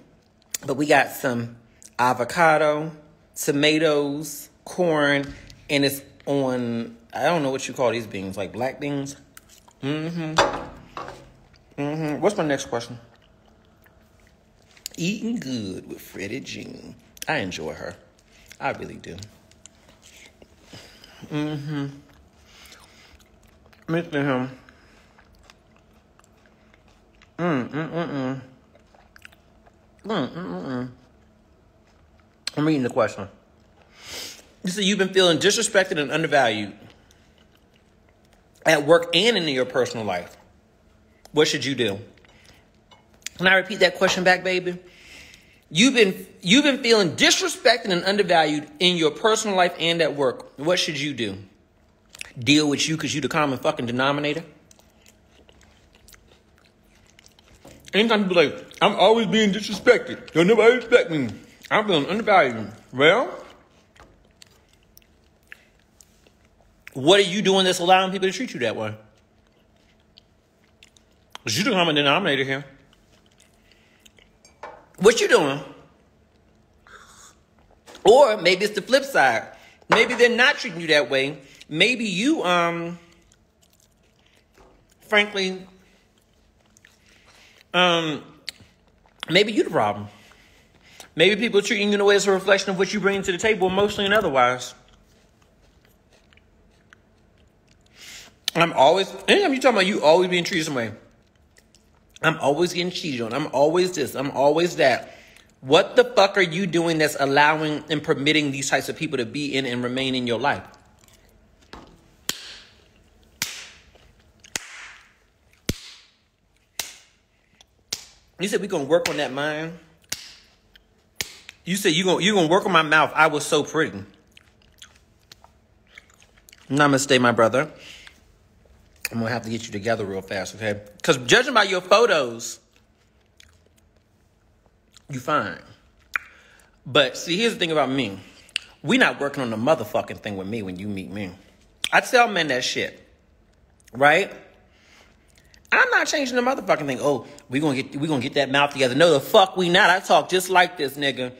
but we got some avocado, tomatoes, corn, and it's on, I don't know what you call these beans, like black beans. What's my next question? Eating Good with Freddie Jean. I enjoy her. I really do. Mr. him. I'm reading the question. You said you've been feeling disrespected and undervalued at work and in your personal life. What should you do? Can I repeat that question back, baby? You've been feeling disrespected and undervalued in your personal life and at work. What should you do? Deal with you because you the common fucking denominator? Anytime people like, I'm always being disrespected. Don't nobody respect me. I'm feeling undervalued. Well, what are you doing that's allowing people to treat you that way? Because you're the common denominator here. What you doing? Or maybe it's the flip side. Maybe they're not treating you that way. Maybe you, frankly, maybe you the problem. Maybe people are treating you in a way as a reflection of what you bring to the table emotionally and otherwise. Anytime you talking about you always being treated some way, I'm always getting cheated on. I'm always this. I'm always that. What the fuck are you doing that's allowing and permitting these types of people to be in and remain in your life? You said we're going to work on that mind. You said you're gonna work on my mouth. I was so pretty. Namaste, my brother. I'm going to have to get you together real fast, okay? Because judging by your photos, you fine. But see, here's the thing about me. We not working on the motherfucking thing with me when you meet me. I tell men that shit, right? I'm not changing the motherfucking thing. Oh, we gonna get that mouth together. No, the fuck we not. I talk just like this, nigga.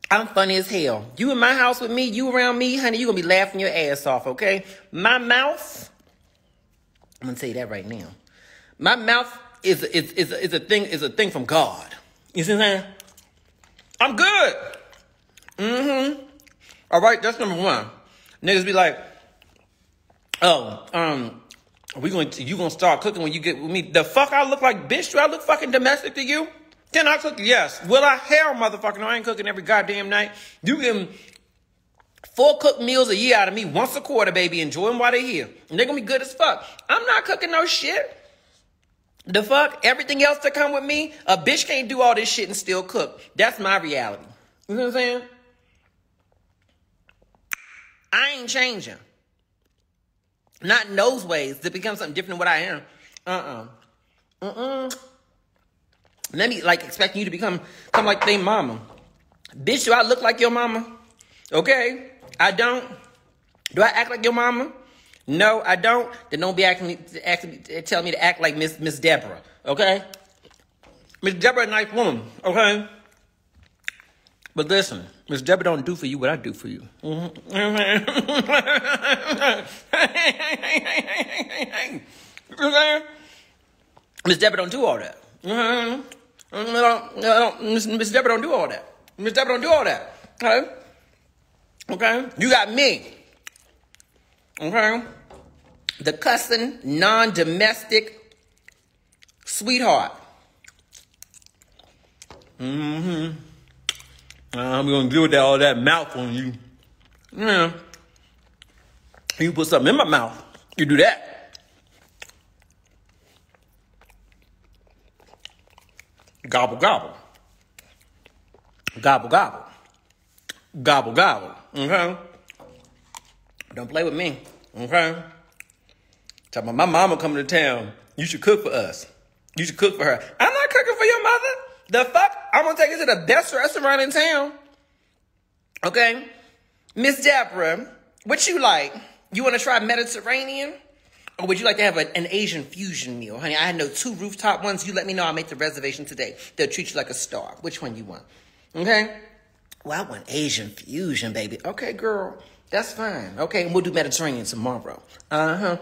I'm funny as hell. You in my house with me, you around me, honey, you gonna be laughing your ass off, okay? My mouth, I'm gonna tell you that right now. My mouth is a thing from God. You see what I'm saying? I'm good. All right, that's number one. Niggas be like, you gonna start cooking when you get with me. The fuck I look like, bitch? Do I look fucking domestic to you? Can I cook? Yes. Will I? Hell, motherfucker, no, I ain't cooking every goddamn night. You getting 4 cooked meals a year out of me once a quarter, baby. Enjoy them while they're here. And they're gonna be good as fuck. I'm not cooking no shit. The fuck? Everything else that come with me, a bitch can't do all this shit and still cook. That's my reality. You know what I'm saying? I ain't changing. Not in those ways to become something different than what I am. Let me expecting you to come like they mama. Bitch, do I look like your mama? Okay. I don't. Do I act like your mama? No, I don't. Then don't be tell me to act like Miss Deborah. Okay? Miss Deborah, a nice woman. Okay? But listen, Miss Deborah don't do for you what I do for you. Miss Deborah don't do all that. Miss Deborah don't do all that. Miss Deborah don't do all that. Okay? Okay? You got me. Okay? The cussing, non-domestic sweetheart. We're going to deal with all that mouth on you. Yeah. You put something in my mouth, you do that. Gobble, gobble. Gobble, gobble. Gobble, gobble. Okay? Don't play with me. Okay? Tell my mama coming to town. You should cook for us. You should cook for her. I'm not cooking for your mother. The fuck? I'm going to take you to the best restaurant in town. Okay? Miss Deborah, what you like? You want to try Mediterranean? Or would you like to have an Asian fusion meal? Honey, I know 2 rooftop ones. You let me know. I'll make the reservation today. They'll treat you like a star. Which one you want? Okay? Well, I want Asian fusion, baby. Okay, girl. That's fine. Okay, and we'll do Mediterranean tomorrow. Uh-huh.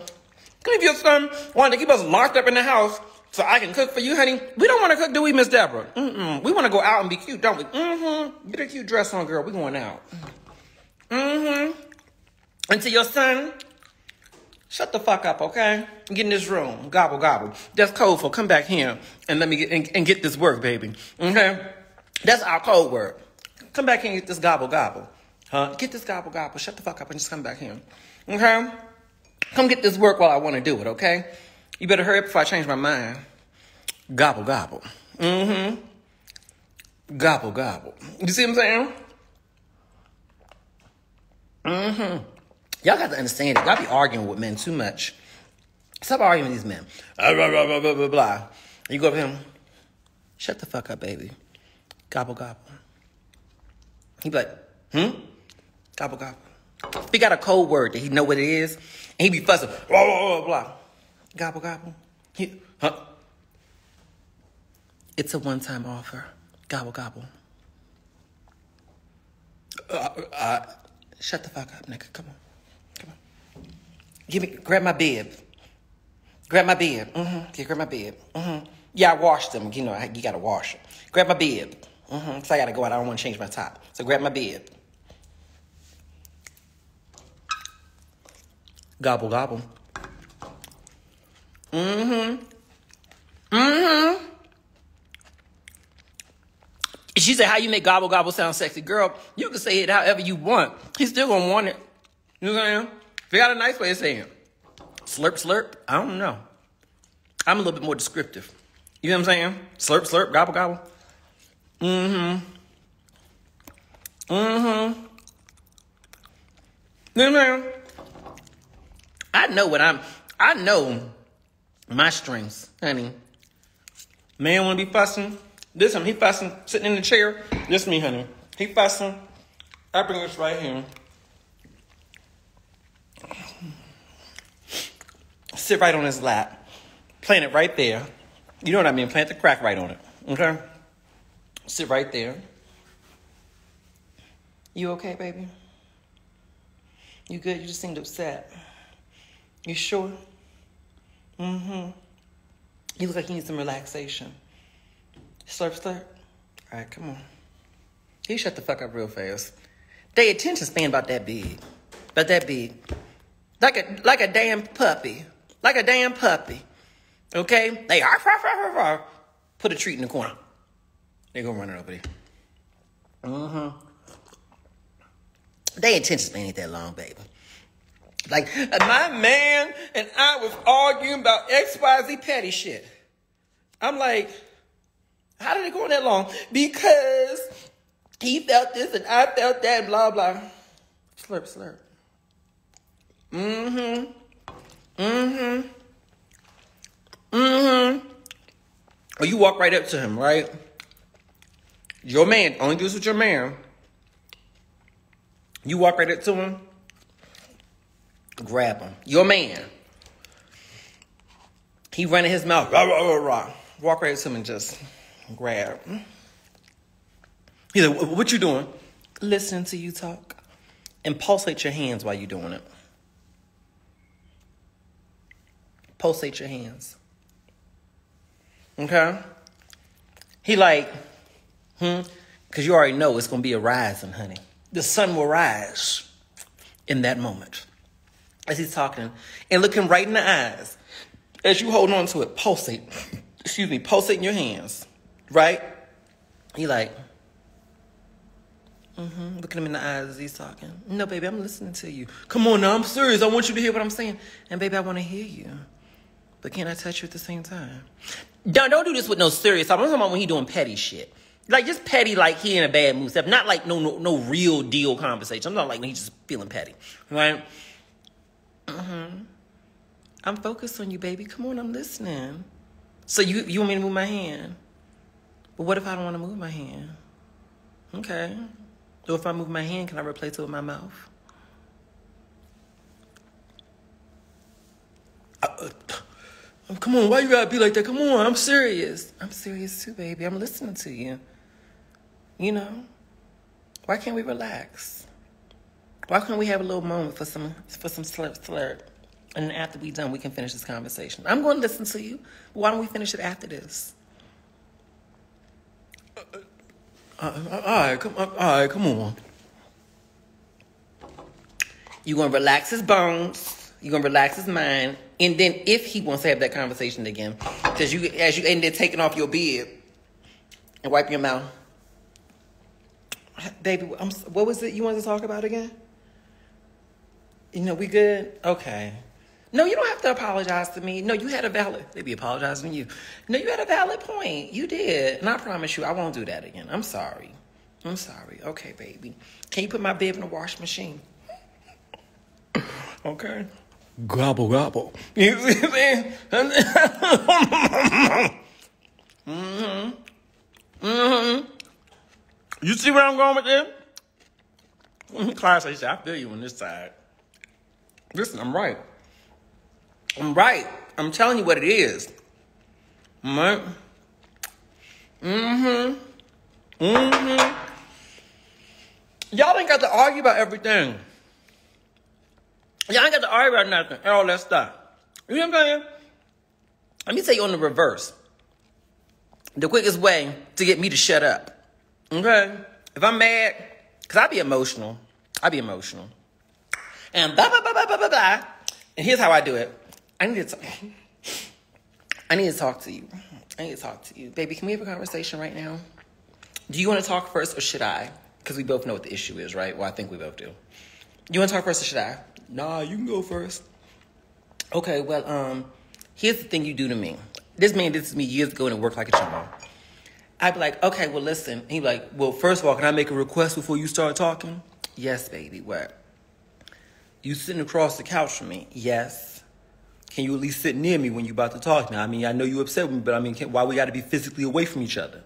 If your son wanted to keep us locked up in the house so I can cook for you, honey, we don't want to cook, do we, Miss Deborah? Mm-mm. We want to go out and be cute, don't we? Mm-hmm. Get a cute dress on, girl. We going out. Mm-hmm. And to your son, shut the fuck up, okay? Get in this room. Gobble, gobble. That's code for come back here and let me get this work, baby. Okay? That's our code word. Come back here and get this gobble, gobble. Huh? Get this gobble, gobble. Shut the fuck up and just come back here. Okay? Come get this work while I want to do it, okay? You better hurry up before I change my mind. Gobble, gobble. Mm-hmm. Gobble, gobble. You see what I'm saying? Mm-hmm. Y'all got to understand it. Y'all be arguing with men too much. Stop arguing with these men. Blah, blah, blah, blah, blah, blah. You go up to him. Shut the fuck up, baby. Gobble, gobble. He be like, Gobble, gobble. If he got a code word that he know what it is, and he be fussing, blah, blah, blah, blah. Gobble, gobble. It's a one-time offer. Gobble, gobble. Shut the fuck up, nigga. Come on. Grab my bib. Grab my bib. Yeah, grab my bib. Yeah, I washed them. You know, you gotta wash them. Grab my bib. So I gotta go out. I don't want to change my top. So grab my bib. Gobble, gobble. She said, how you make gobble, gobble sound sexy? Girl, you can say it however you want. He's still gonna want it. You know what I'm saying? If you got a nice way of saying it. Slurp, slurp. I don't know. I'm a little bit more descriptive. You know what I'm saying? Slurp, slurp, gobble, gobble. You know what I'm saying? I know my strengths, honey. Man wanna be fussing. This him, he fussing, sitting in the chair. This me, honey. He fussing. I bring this right here. Sit right on his lap. Plant it right there. You know what I mean? Plant the crack right on it. Okay? Sit right there. You okay, baby? You good? You just seemed upset. You sure? You look like you need some relaxation. Slurp, slurp. All right, come on. He shut the fuck up real fast. Their attention span about that big. About that big. Like a damn puppy. Like a damn puppy. Okay? They are put a treat in the corner. They gonna run it over there. Their attention span ain't that long, baby. Like, my man and I was arguing about XYZ petty shit. I'm like, how did it go on that long? Because he felt this and I felt that, blah, blah. Slurp, slurp. Or you walk right up to him, right? Your man, only do this with your man. You walk right up to him, grab him. Your man. He running his mouth, rah, rah, rah, rah. Walk right up to him and just grab. He's like, what you doing? Listening to you talk. And pulsate your hands while you're doing it. Pulsate your hands. Okay? He like, because you already know it's going to be a rising, honey. The sun will rise in that moment. As he's talking and looking right in the eyes. As you hold on to it, pulsate. Pulsating your hands. Right? He like, looking him in the eyes as he's talking. No, baby, I'm listening to you. Come on now, I'm serious. I want you to hear what I'm saying. And baby, I want to hear you. But can't I touch you at the same time? Don't do this with no serious. I'm talking about when he doing petty shit. Like, just petty, like he in a bad mood stuff. Not like no real deal conversation. I'm not like when he's just feeling petty. Right? I'm focused on you, baby. Come on, I'm listening. So you want me to move my hand? But what if I don't want to move my hand? Okay. So if I move my hand, can I replace it with my mouth? Come on, why you gotta be like that? Come on, I'm serious. I'm serious too, baby. I'm listening to you. You know? Why can't we relax? Why can't we have a little moment for some slurp? And then after we done, we can finish this conversation. I'm going to listen to you. Why don't we finish it after this? All right, come on. You're going to relax his bones. You're going to relax his mind. And then if he wants to have that conversation again, because as you end there taking off your beard and wiping your mouth. Baby, what was it you wanted to talk about again? You know, we good? Okay. No, you don't have to apologize to me. No, you had a valid... They be apologizing to you. No, you had a valid point. You did. And I promise you, I won't do that again. I'm sorry. Okay, baby. Can you put my bib in the washing machine? Okay. Gobble, gobble. You see what I'm saying? You see where I'm going with this? Clyde said, I feel you on this side. Listen, I'm right. I'm telling you what it is. Right? Y'all ain't got to argue about everything. Y'all ain't got to argue about nothing. All that stuff. You know what I'm saying? Let me tell you on the reverse. The quickest way to get me to shut up. Okay? If I'm mad, because I be emotional. And blah, blah, blah, blah, blah, blah, blah. And here's how I do it. I need to talk to you. Baby, can we have a conversation right now? Do you want to talk first or should I? Because we both know what the issue is, right? Well, I think we both do. You want to talk first or should I? Nah, you can go first. Okay, well, here's the thing you do to me. This man did this to me years ago and it worked like a charm. I'd be like, okay, well, listen. He'd be like, well, first of all, can I make a request before you start talking? Yes, baby, what? You sitting across the couch from me? Yes. Can you at least sit near me when you about to talk now? I mean, I know you upset with me, but I mean, why we got to be physically away from each other?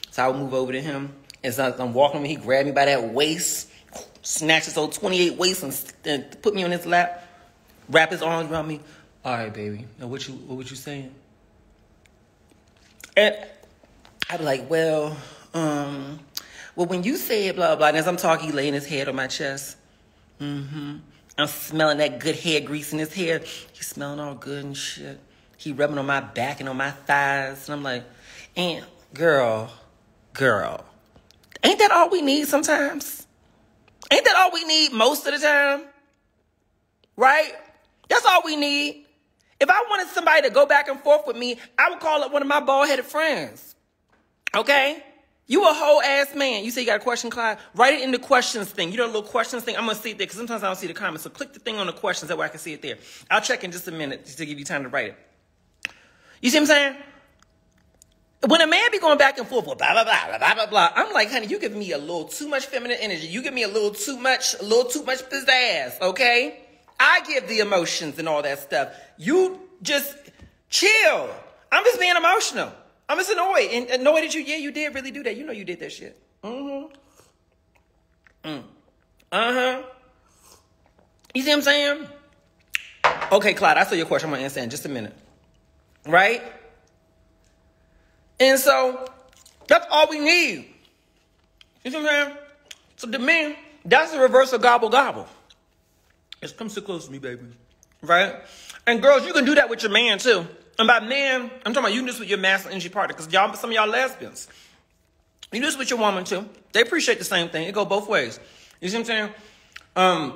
So I would move over to him. And so I'm walking him, he grabbed me by that waist, snatched his old 28 waist and put me on his lap, wrap his arms around me. All right, baby. Now, what you saying? And I'd be like, well, when you said blah, blah, and as I'm talking, he laying his head on my chest. I'm smelling that good hair grease in his hair. He's smelling all good and shit. He rubbing on my back and on my thighs. And I'm like, and girl, ain't that all we need sometimes? Ain't that all we need most of the time? Right? That's all we need. If I wanted somebody to go back and forth with me, I would call up one of my bald-headed friends. Okay? You a whole ass man. You say you got a question, Clyde? Write it in the questions thing. You know the little questions thing? I'm going to see it there because sometimes I don't see the comments. So click the thing on the questions. That way I can see it there. I'll check in just a minute just to give you time to write it. You see what I'm saying? When a man be going back and forth with blah, blah, blah, blah, blah, blah, I'm like, honey, you give me a little too much feminine energy. You give me a little too much pizzazz, okay? I give the emotions and all that stuff. You just chill. I'm just being emotional. I'm just annoyed. And annoyed at you. Yeah, you did really do that. You know you did that shit. You see what I'm saying? Okay, Clyde, I saw your question. I'm going to answer in just a minute. Right? And so, that's all we need. You see what I'm saying? So to me, that's the reverse of gobble gobble. Just come sit close to me, baby. Right? And girls, you can do that with your man, too. And by man, I'm talking about you can do this with your masculine energy partner. Because some of y'all lesbians. You do this with your woman, too. They appreciate the same thing. It go both ways. You see what I'm saying?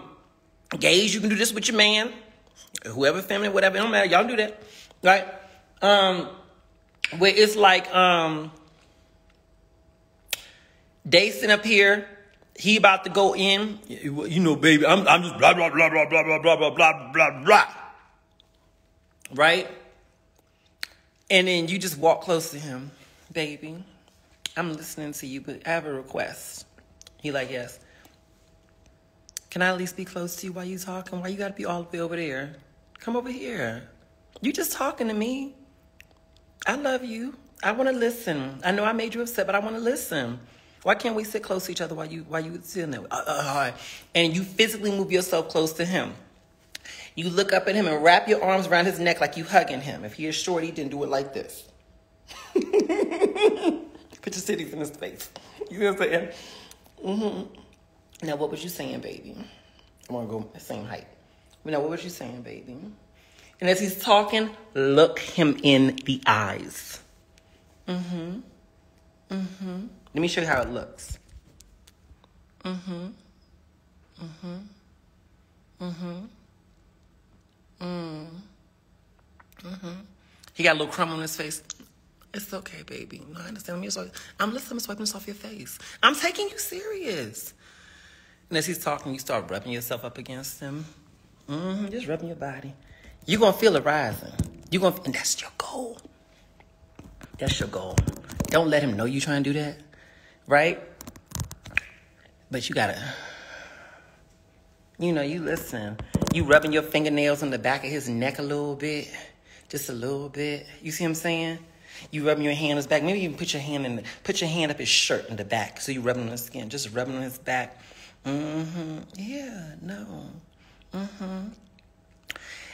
Gays, you can do this with your man. Whoever, feminine, whatever. It don't matter. Y'all do that. Right? Where it's like, they sitting up here. He about to go in. You know, baby, I'm just blah, blah, blah, blah, blah, blah, blah, blah, blah, blah, blah. Right? And then you just walk close to him. Baby, I'm listening to you, but I have a request. He like, yes. Can I at least be close to you while you talking? Why you gotta be all the way over there? Come over here. You just talking to me. I love you. I want to listen. I know I made you upset, but I want to listen. Why can't we sit close to each other while you sitting there? And you physically move yourself close to him. You look up at him and wrap your arms around his neck like you hugging him. If he is short, he didn't do it like this. Put your titties in his face. You know what I'm saying? Mm-hmm. Now, what was you saying, baby? I want to go the same height. Now, what was you saying, baby? And as he's talking, look him in the eyes. Mm-hmm. Mm-hmm. Let me show you how it looks. Mm-hmm. Mm-hmm. Mm-hmm. Mm-hmm. He got a little crumb on his face. It's okay, baby. No, I understand. I'm listening. I'm swiping this off your face. I'm taking you serious. And as he's talking, you start rubbing yourself up against him. Just rubbing your body. You're going to feel it rising. And that's your goal. That's your goal. Don't let him know you're trying to do that. Right? But you got to, you listen. You rubbing your fingernails on the back of his neck a little bit. Just a little bit. You see what I'm saying? You rubbing your hand on his back. Maybe even put your hand up his shirt in the back. So you rubbing on his skin. Just rubbing on his back. Yeah, no.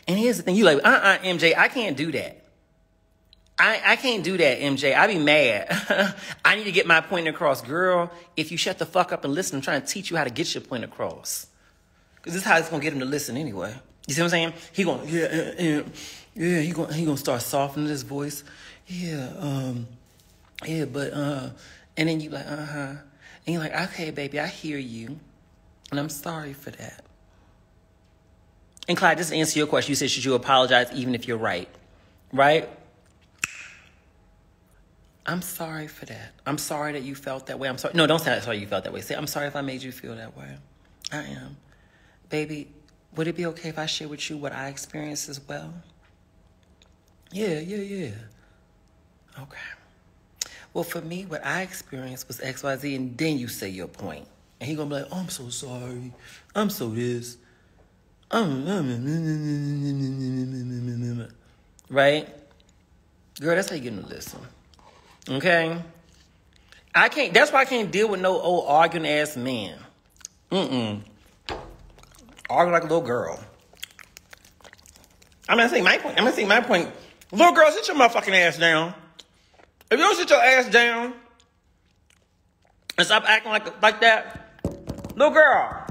And here's the thing. You like, MJ, I can't do that. I can't do that, MJ. I be mad. I need to get my point across. Girl, if you shut the fuck up and listen, I'm trying to teach you how to get your point across. Because this is how it's going to get him to listen anyway. You see what I'm saying? He going, he going to start softening his voice. And then you like, And you're like, okay, baby, I hear you. And I'm sorry for that. And Clyde, just to answer your question, you said, should you apologize even if you're right? Right? I'm sorry for that. I'm sorry that you felt that way. I'm sorry. No, don't say I'm sorry you felt that way. Say, I'm sorry if I made you feel that way. I am. Baby, would it be okay if I share with you what I experienced as well? Yeah. Okay. Well, for me, what I experienced was X, Y, Z, and then you say your point. And he gonna be like, oh, I'm so sorry. I'm so this. Right? Girl, that's how you get him to listen. Okay? That's why I can't deal with no old arguing ass man. Arguing like a little girl. I'm gonna say my point. Little girl, sit your motherfucking ass down. If you don't sit your ass down and stop acting like that, little girl,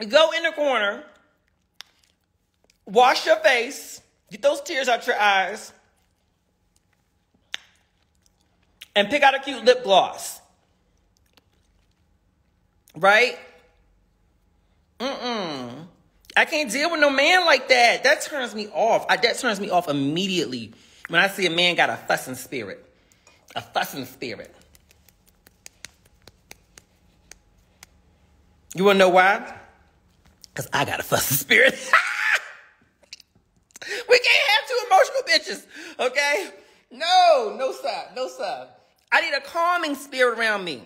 go in the corner, wash your face, get those tears out your eyes, and pick out a cute lip gloss. Right? I can't deal with no man like that. That turns me off. That turns me off immediately when I see a man got a fussing spirit. A fussing spirit. You want to know why? Because I got a fussing spirit. We can't have two emotional bitches, okay? No, sir. I need a calming spirit around me.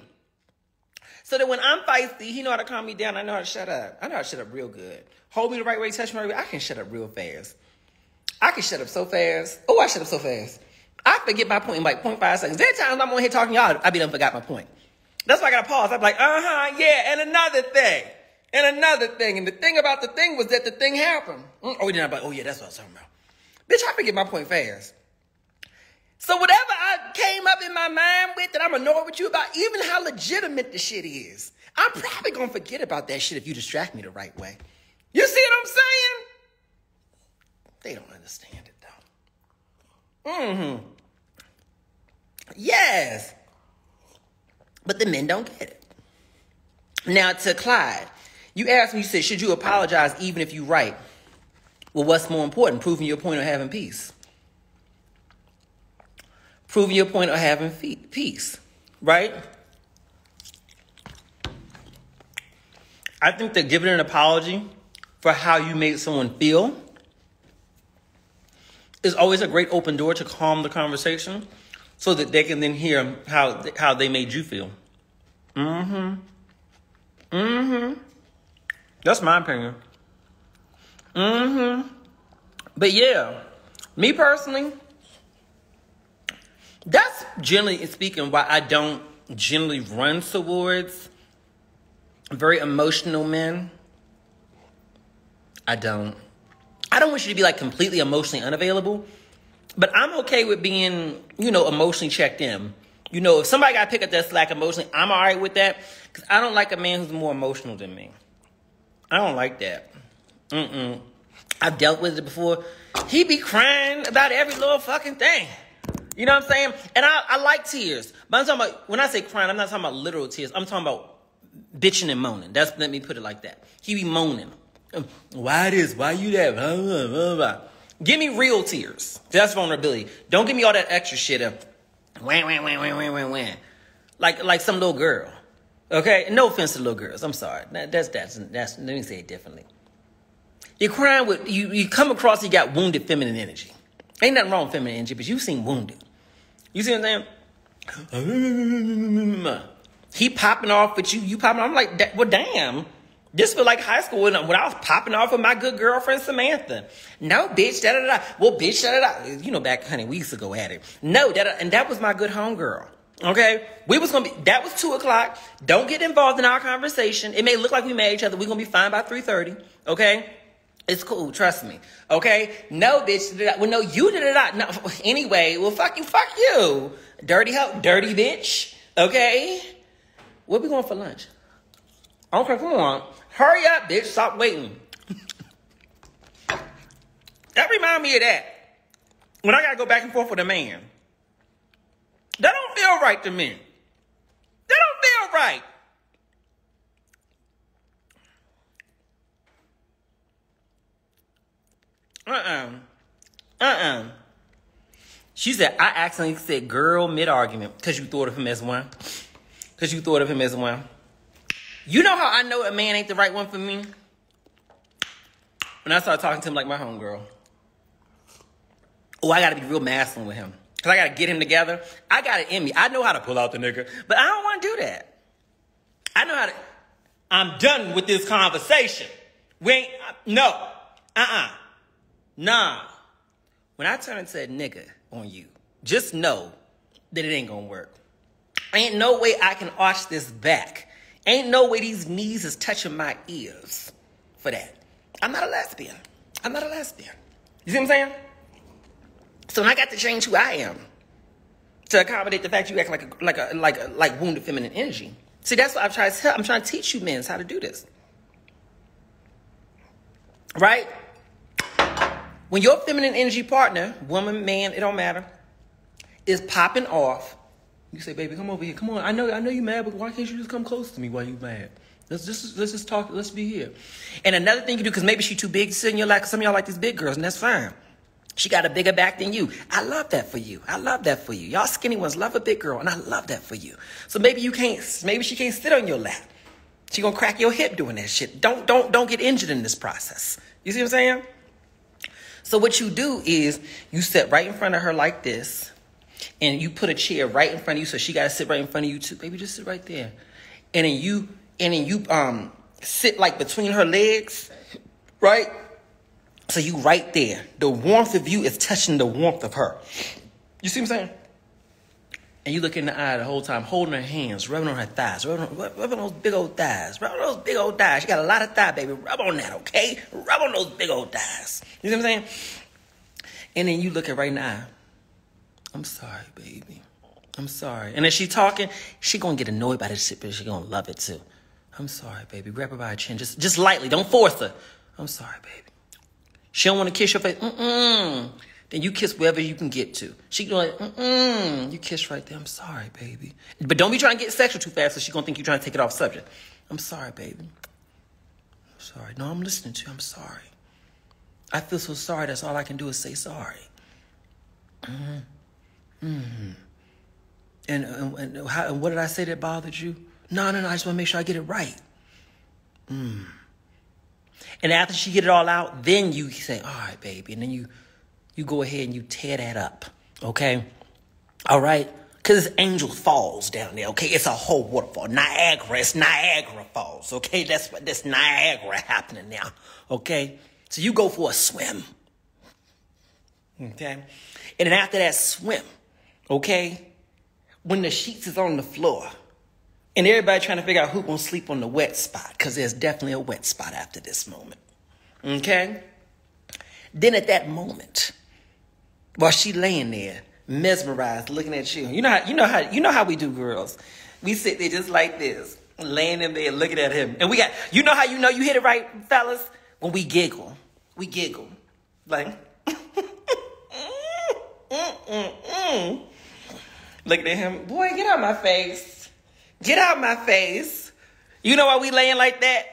So that when I'm feisty, he know how to calm me down. I know how to shut up. I know how to shut up real good. Hold me the right way, touch me the right way. I can shut up real fast. I can shut up so fast. Oh, I shut up so fast. I forget my point in like 0.5 seconds. There are times I'm on here talking to y'all, I be done forgot my point. That's why I got to pause. I'm like, yeah, and another thing. And the thing about the thing was that the thing happened. Yeah, that's what I was talking about. Bitch, I forget my point fast. So whatever I came up in my mind with that I'm annoyed with you about, even how legitimate the shit is, I'm probably going to forget about that shit if you distract me the right way. You see what I'm saying? They don't understand it, though. Yes. But the men don't get it. Now, to Clyde, you asked me, you said, should you apologize even if you're right? Well, what's more important, proving your point or having peace? Proving your point or having peace, right? I think that giving an apology for how you made someone feel is always a great open door to calm the conversation so that they can then hear how they made you feel. That's my opinion. But yeah, me personally, that's generally speaking why I don't generally run towards very emotional men. I don't want you to be like completely emotionally unavailable, but I'm okay with being, emotionally checked in. If somebody got to pick up that slack emotionally, I'm all right with that, because I don't like a man who's more emotional than me. I don't like that. I've dealt with it before. He be crying about every little fucking thing. You know what I'm saying? And I like tears. But I'm talking about, when I say crying, I'm not talking about literal tears. I'm talking about bitching and moaning. Let me put it like that. He be moaning. Why this? Why you that? Blah, blah, blah, blah. Give me real tears. That's vulnerability. Don't give me all that extra shit of wham. Like some little girl. Okay? No offense to little girls. I'm sorry. That's let me say it differently. You're crying with, you come across, you got wounded feminine energy. Ain't nothing wrong with feminine energy, but you seem wounded. You see what I'm saying? He popping off with you popping off. I'm like, well, damn. This feel like high school when I was popping off with my good girlfriend, Samantha. No, bitch, da-da-da. Well, bitch, da-da-da. Back, honey, we used to go at it. No, and that was my good homegirl. Okay? That was 2:00. Don't get involved in our conversation. It may look like we mad each other. We're going to be fine by 3:30. Okay? It's cool, trust me. Okay? No, bitch. Well, no, you did it out. No, anyway, well, fuck you. Dirty hoe, dirty bitch. Okay? Where we going for lunch? Okay, come on. Hurry up, bitch. Stop waiting. That remind me of that. When I got to go back and forth with a man. That don't feel right to me. That don't feel right. She said, I accidentally said girl mid-argument because you thought of him as one. You know how I know a man ain't the right one for me? When I start talking to him like my homegirl. Oh, I got to be real masculine with him. Because I got to get him together. I got it in me. I know how to pull out the nigga. But I don't want to do that. I know how to. I'm done with this conversation. No. Nah. When I turn into a nigga on you, just know that it ain't going to work. Ain't no way I can arch this back. Ain't no way these knees is touching my ears for that. I'm not a lesbian. You see what I'm saying? So when I got to change who I am to accommodate the fact you act like wounded feminine energy. See, that's what I'm trying to teach you men how to do this. Right? When your feminine energy partner, woman, man, it don't matter, is popping off, you say, baby, come over here. Come on. I know you mad, but why can't you just come close to me while you mad? Let's just talk. Let's be here. And another thing you do, because maybe she too big to sit in your lap, 'cause some of y'all like these big girls, and that's fine. She got a bigger back than you. I love that for you. Y'all skinny ones love a big girl, and I love that for you. So maybe she can't sit on your lap. She gonna crack your hip doing that shit. Don't get injured in this process. You see what I'm saying? So what you do is you sit right in front of her like this, and you put a chair right in front of you, so she gotta sit right in front of you too. Baby, just sit right there. And then you sit like between her legs, right? So you right there. The warmth of you is touching the warmth of her. You see what I'm saying? And you look in the eye the whole time, holding her hands, rubbing on her thighs, rubbing those big old thighs. Rub on those big old thighs. She got a lot of thigh, baby. Rub on that, okay? Rub on those big old thighs. You see what I'm saying? And then you look her right in the eye. I'm sorry, baby. I'm sorry. And as she talking, she gonna get annoyed by this shit, but she gonna love it too. I'm sorry, baby. Grab her by her chin. Just lightly. Don't force her. I'm sorry, baby. She don't want to kiss your face. Then you kiss wherever you can get to. She going like, you kiss right there. I'm sorry, baby. But don't be trying to get sexual too fast, so she gonna think you're trying to take it off subject. I'm sorry, baby. I'm sorry. No, I'm listening to you. I'm sorry. I feel so sorry. That's all I can do is say sorry. And what did I say that bothered you? No. I just want to make sure I get it right. And after she get it all out, then you say, all right, baby. And then you go ahead and you tear that up. Okay? All right? Because it's Angel Falls down there, okay? It's a whole waterfall. Niagara, it's Niagara Falls, okay? That's Niagara happening now, okay? So you go for a swim, okay? And then after that swim, okay, when the sheets is on the floor, and everybody trying to figure out who's going to sleep on the wet spot, because there's definitely a wet spot after this moment, okay? Then at that moment, while she laying there, mesmerized, looking at you. You know how we do, girls. We sit there just like this, laying in there, looking at him. And we got, you know how you know you hit it right, fellas? When we giggle. We giggle. Like, looking at him. Boy, get out my face. Get out my face. You know why we laying like that?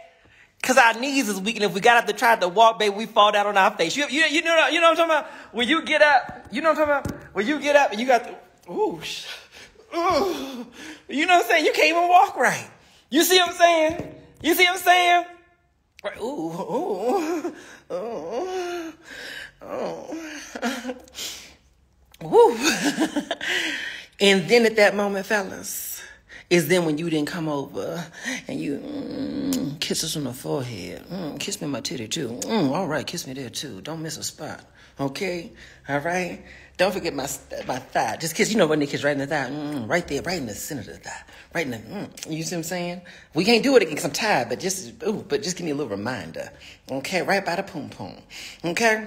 Because our knees is weak, and if we got up to try to walk, baby, we fall down on our face. You know what I'm talking about? When you get up, you know what I'm talking about? When you get up and you got the, ooh, you know what I'm saying? You can't even walk right. You see what I'm saying? You see what I'm saying? Right, ooh. Woo. And then at that moment, fellas, is then when you didn't come over and you kiss us on the forehead. Kiss me on my titty, too. All right, kiss me there, too. Don't miss a spot. Okay? All right? Don't forget my thigh. Just kiss, when they kiss right in the thigh. Right there, right in the center of the thigh. Right in the, you see what I'm saying? We can't do it again because I'm tired, but just give me a little reminder. Okay? Right by the poom-poom. Okay?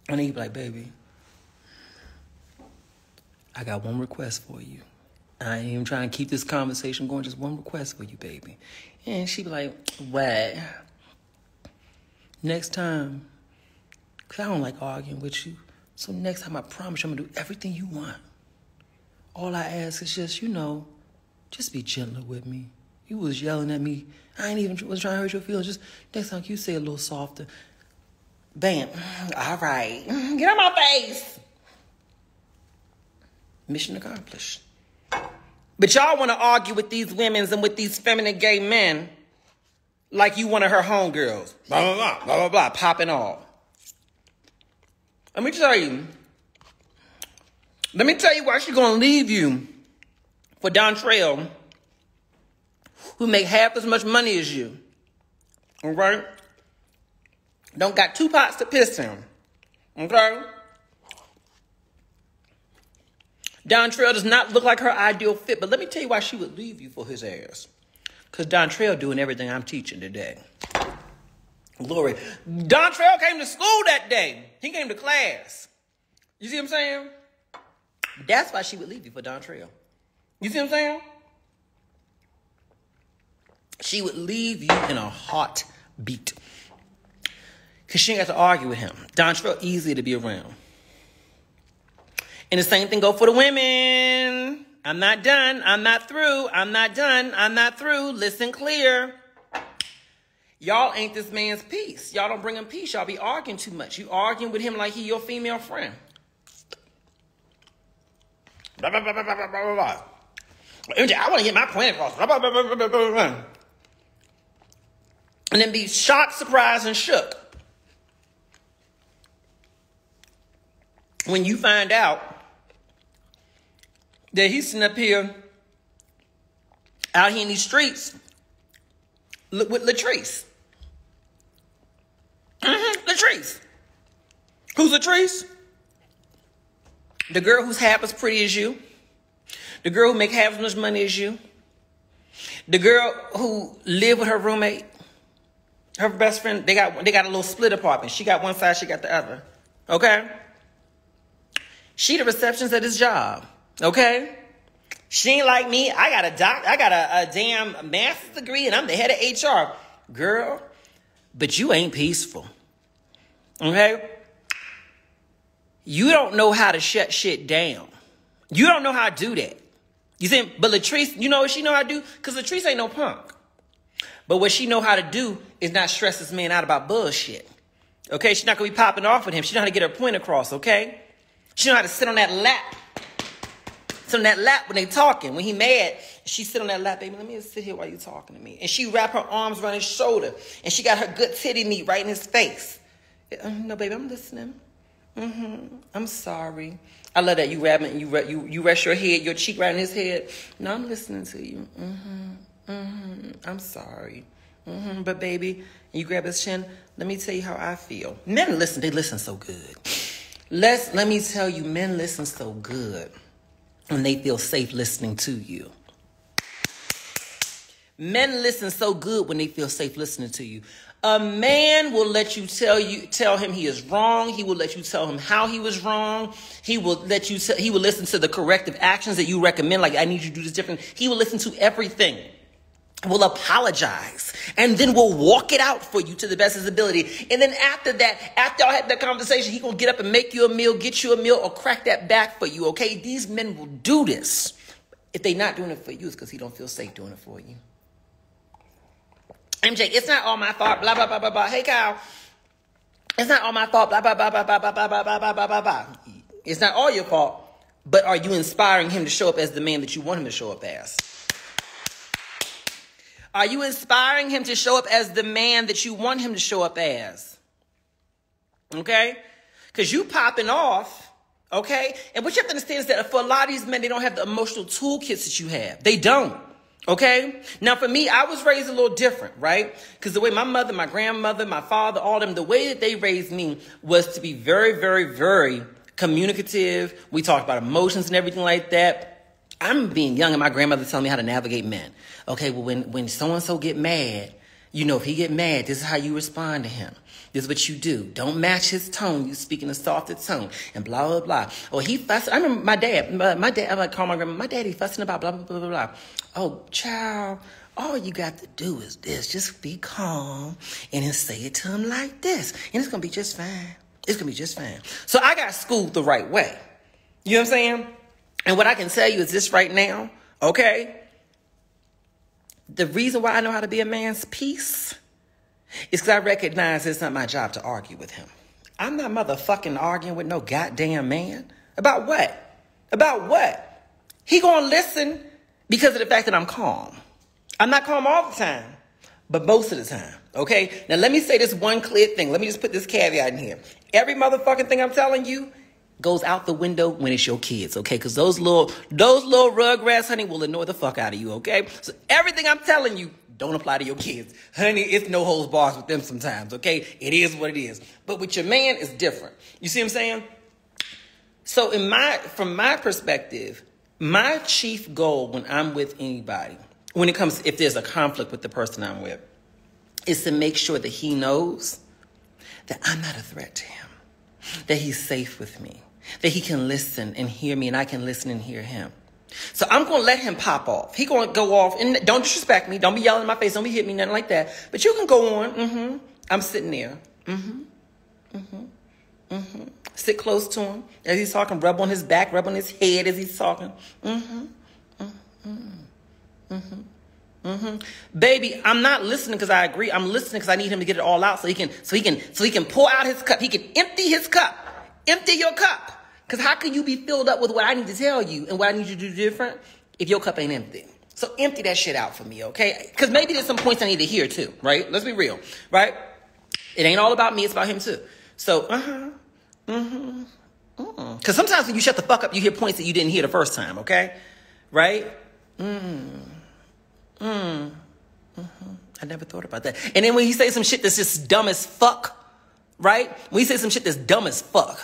And then you be like, baby, I got one request for you. I ain't even trying to keep this conversation going. Just one request for you, baby. And she be like, what? Next time, because I don't like arguing with you. So next time, I promise you I'm going to do everything you want. All I ask is just, just be gentler with me. You was yelling at me. I ain't even was trying to hurt your feelings. Just next time, can you say a little softer? Bam. All right. Get out my face. Mission accomplished. But y'all want to argue with these women and with these feminine gay men like you one of her homegirls. Blah, blah, blah, blah, blah, blah, popping off. Let me tell you why she's going to leave you for Dontrell, who make half as much money as you. All right? Don't got two pots to piss in. Okay? Dontrell does not look like her ideal fit, but let me tell you why she would leave you for his ass. Because Dontrell doing everything I'm teaching today. Glory. Dontrell came to school that day. He came to class. You see what I'm saying? That's why she would leave you for Dontrell. You see what I'm saying? She would leave you in a heartbeat. Because she ain't got to argue with him. Dontrell easy to be around. And the same thing go for the women. I'm not done. I'm not through. I'm not done. I'm not through. Listen clear. Y'all ain't this man's peace. Y'all don't bring him peace. Y'all be arguing too much. You arguing with him like he your female friend. Blah, blah, blah, blah, blah, blah, blah, blah. I want to get my point across. Blah, blah, blah, blah, blah, blah, blah. And then be shocked, surprised, and shook when you find out that he's sitting up here, out here in these streets, with Latrice. Latrice. Who's Latrice? The girl who's half as pretty as you. The girl who make half as much money as you. The girl who lived with her roommate. Her best friend, they got a little split apartment. She got one side, she got the other. Okay? She the receptionist at his job. Okay? She ain't like me. I got a damn master's degree and I'm the head of HR. Girl, but you ain't peaceful. Okay? You don't know how to shut shit down. You don't know how to do that. You think, but Latrice, you know what she know how to do? Because Latrice ain't no punk. But what she know how to do is not stress this man out about bullshit. Okay? She's not going to be popping off with him. She know how to get her point across, okay? She know how to sit on that lap. Sit on that lap when they talking. When he mad, she sit on that lap, baby, let me just sit here while you talking to me. And she wrap her arms around his shoulder. And she got her good titty meat right in his face. No, baby, I'm listening. I'm sorry. I love that you grab it and you rest your head, your cheek right in his head. No, I'm listening to you. I'm sorry. But baby, you grab his chin. Let me tell you how I feel. Men listen. They listen so good. Let me tell you, men listen so good when they feel safe listening to you. Men listen so good when they feel safe listening to you. A man will let you tell him he is wrong. He will let you tell him how he was wrong. He will he will listen to the corrective actions that you recommend. Like, I need you to do this different. He will listen to everything. Will apologize, and then will walk it out for you to the best of his ability. And then after that, after y'all had that conversation, he gonna get up and make you a meal, get you a meal, or crack that back for you, okay? These men will do this. If they not doing it for you, it's because he don't feel safe doing it for you. MJ, it's not all my fault, blah, blah, blah, blah, blah. Hey, Kyle, it's not all my fault, blah, blah, blah, blah, blah, blah, blah, blah, blah, blah, blah, blah. It's not all your fault, but are you inspiring him to show up as the man that you want him to show up as? Are you inspiring him to show up as the man that you want him to show up as? Okay? Because you popping off, okay? And what you have to understand is that for a lot of these men, they don't have the emotional toolkits that you have. They don't. Okay? Now, for me, I was raised a little different, right? Because the way my mother, my grandmother, my father, all of them, the way that they raised me was to be very, very, very communicative. We talked about emotions and everything like that. I'm being young and my grandmother telling me how to navigate men. Okay, well, when so-and-so get mad, you know, if he get mad, this is how you respond to him. This is what you do. Don't match his tone. You speak in a softer tone and blah, blah, blah. Or he fussing. I remember my dad, I like call my grandma, my daddy fussing about blah, blah, blah, blah, blah. Oh, child, all you got to do is this. Just be calm and then say it to him like this. And it's going to be just fine. It's going to be just fine. So I got schooled the right way. You know what I'm saying? And what I can tell you is this right now, okay? The reason why I know how to be a man's peace is because I recognize it's not my job to argue with him. I'm not motherfucking arguing with no goddamn man. About what? About what? He gonna listen because of the fact that I'm calm. I'm not calm all the time, but most of the time, okay? Now let me say this one clear thing. Let me just put this caveat in here. Every motherfucking thing I'm telling you goes out the window when it's your kids, okay? Because those little rugrats, honey, will annoy the fuck out of you, okay? So everything I'm telling you don't apply to your kids. Honey, it's no holds bars with them sometimes, okay? It is what it is. But with your man, it's different. You see what I'm saying? So from my perspective, my chief goal when I'm with anybody, when it comes, if there's a conflict with the person I'm with, is to make sure that he knows that I'm not a threat to him, that he's safe with me, that he can listen and hear me and I can listen and hear him. So I'm going to let him pop off. He going to go off and don't disrespect me. Don't be yelling in my face. Don't be hitting me, nothing like that. But you can go on. I'm sitting there. Sit close to him as he's talking. Rub on his back. Rub on his head as he's talking. Baby, I'm not listening because I agree. I'm listening because I need him to get it all out so he can pour out his cup. He can empty his cup. Empty your cup. Because how can you be filled up with what I need to tell you and what I need you to do different if your cup ain't empty? So empty that shit out for me, okay? Because maybe there's some points I need to hear too, right? Let's be real, right? It ain't all about me. It's about him too. So, Because sometimes when you shut the fuck up, you hear points that you didn't hear the first time, okay? Right? I never thought about that. And then when he says some shit that's just dumb as fuck, right? When he says some shit that's dumb as fuck,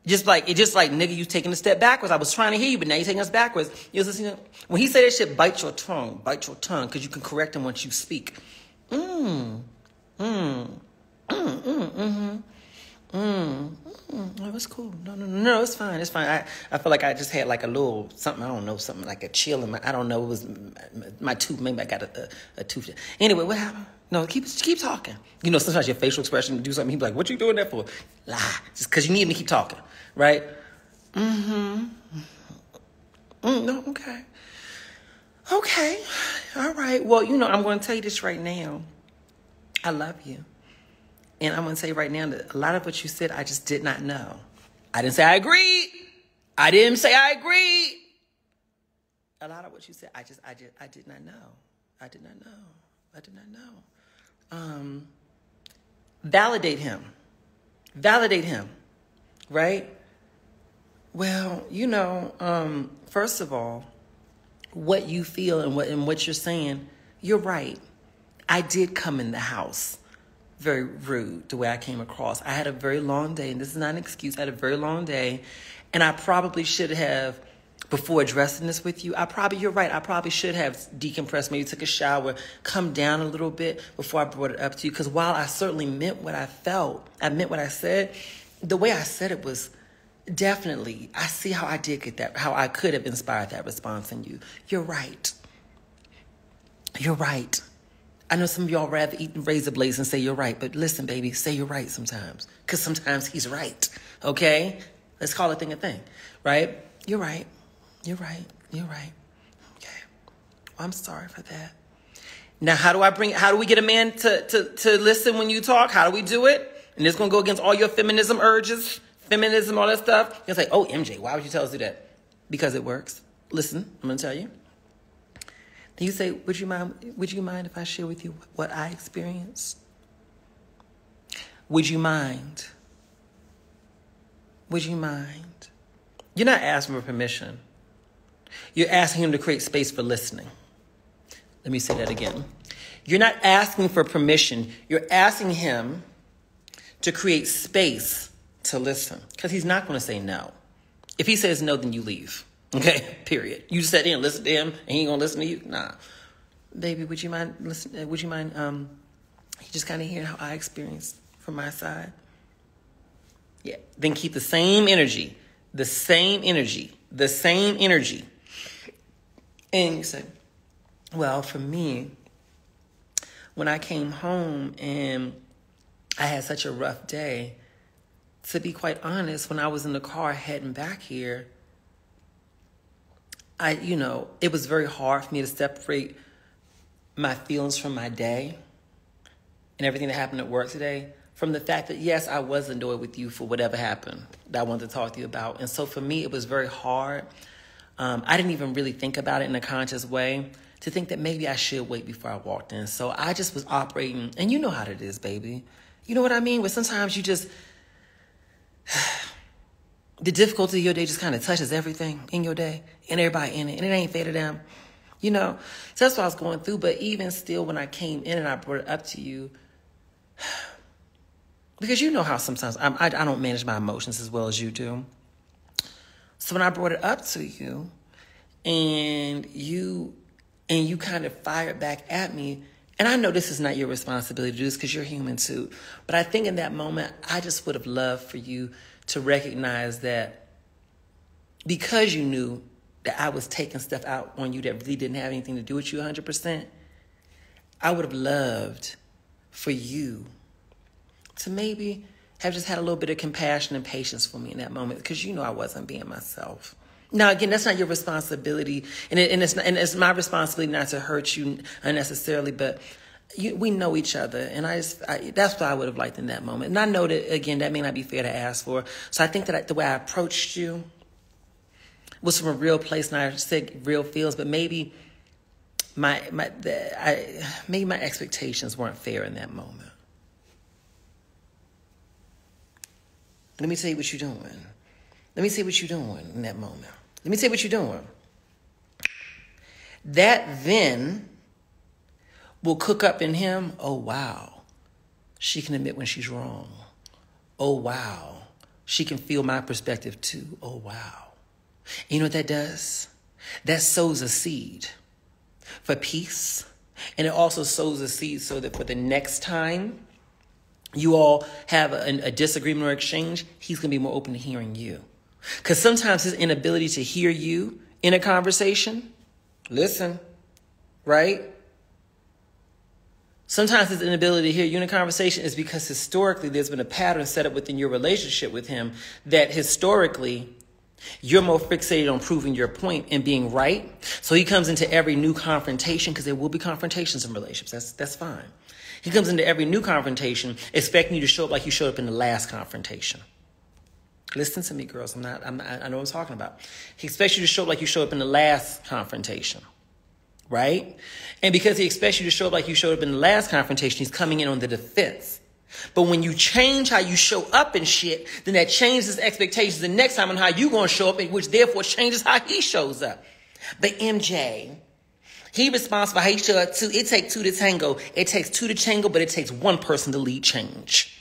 just like, nigga, you taking a step backwards. I was trying to hear you, but now you're taking us backwards. When he say that shit, bite your tongue, because you can correct him once you speak. Oh, it's cool. No, it's fine. It's fine. I feel like I just had like a little something. I don't know, something like a chill in my. I don't know. It was my tooth. Maybe I got a tooth. Anyway, what happened? No, keep talking. You know, sometimes your facial expression do something. He'd be like, "What you doing that for?" Lie, just because you need me to keep talking, right? No, okay. All right. Well, you know, I'm going to tell you this right now. I love you. And I'm going to say right now that a lot of what you said, I just did not know. I didn't say I agreed. I didn't say I agreed. A lot of what you said, I did not know. I did not know. Validate him. right? Well, first of all, what you feel and what you're saying, you're right. I did come in the house very rude the way I came across. I had a very long day, and this is not an excuse. I had a very long day, and I probably should have, before addressing this with you, you're right. I probably should have decompressed, maybe took a shower, come down a little bit before I brought it up to you. Because while I certainly meant what I felt, I meant what I said, the way I said it was definitely, I see how I did get that, how I could have inspired that response in you. You're right. You're right. I know some of y'all rather eat razor blades and say you're right, but listen, baby, say you're right sometimes, because sometimes he's right, okay? Let's call a thing, right? You're right. You're right. You're right. Okay. Well, I'm sorry for that. Now, how do we get a man to listen when you talk? How do we do it? And it's going to go against all your feminism urges, feminism, all that stuff. You'll say, oh, MJ, why would you tell us to do that? Because it works. Listen, I'm going to tell you. Then you say, would you mind if I share with you what I experienced? Would you mind? Would you mind? You're not asking for permission. You're asking him to create space for listening. Let me say that again. You're not asking for permission. You're asking him to create space to listen, because he's not going to say no. If he says no, then you leave. Okay, period. You just sat there and listened to him, and he ain't gonna listen to you. Nah, baby, would you mind listening? Would you mind just kind of hearing how I experienced from my side? Yeah. Then keep the same energy, and you say, well, for me, when I came home and I had such a rough day, to be quite honest, when I was in the car heading back here, it was very hard for me to separate my feelings from my day and everything that happened at work today from the fact that, yes, I was annoyed with you for whatever happened that I wanted to talk to you about. And so for me, it was very hard. I didn't even really think about it in a conscious way to think that maybe I should wait before I walked in. So I just was operating, and you know how it is, baby. You know what I mean? Where sometimes you just... the difficulty of your day just kind of touches everything in your day and everybody in it, and it ain't fair to them, So that's what I was going through. But even still, when I came in and I brought it up to you, because you know how sometimes I don't manage my emotions as well as you do. So when I brought it up to you, and you kind of fired back at me, and I know this is not your responsibility to do this because you're human too, but I think in that moment, I just would have loved for you to recognize that because you knew that I was taking stuff out on you that really didn't have anything to do with you 100%, I would have loved for you to maybe have just had a little bit of compassion and patience for me in that moment, because I wasn't being myself. Now, again, that's not your responsibility, and it's my responsibility not to hurt you unnecessarily, but we know each other, and that's what I would have liked in that moment. And I know that, again, that may not be fair to ask for. So I think that the way I approached you was from a real place, and I said real feels, but maybe my expectations weren't fair in that moment. Let me tell you what you're doing. Let me see what you're doing in that moment. Let me tell you what you're doing. That then will cook up in him, oh, wow, she can admit when she's wrong. Oh, wow, she can feel my perspective too. Oh, wow. You know what that does? That sows a seed for peace. And it also sows a seed so that for the next time you all have a disagreement or exchange, he's going to be more open to hearing you. Because sometimes his inability to hear you in a conversation, listen, right? Sometimes his inability to hear you in a conversation is because historically there's been a pattern set up within your relationship with him that historically you're more fixated on proving your point and being right. So he comes into every new confrontation, because there will be confrontations in relationships. That's fine. He comes into every new confrontation expecting you to show up like you showed up in the last confrontation. Listen to me, girls. I know what I'm talking about. He expects you to show up like you showed up in the last confrontation, right? And because he expects you to show up like you showed up in the last confrontation, he's coming in on the defense. But when you change how you show up and shit, then that changes expectations the next time on how you going to show up, which therefore changes how he shows up. But MJ, he responsible for how he show up too. It takes two to tango. It takes two to tango, but it takes one person to lead change.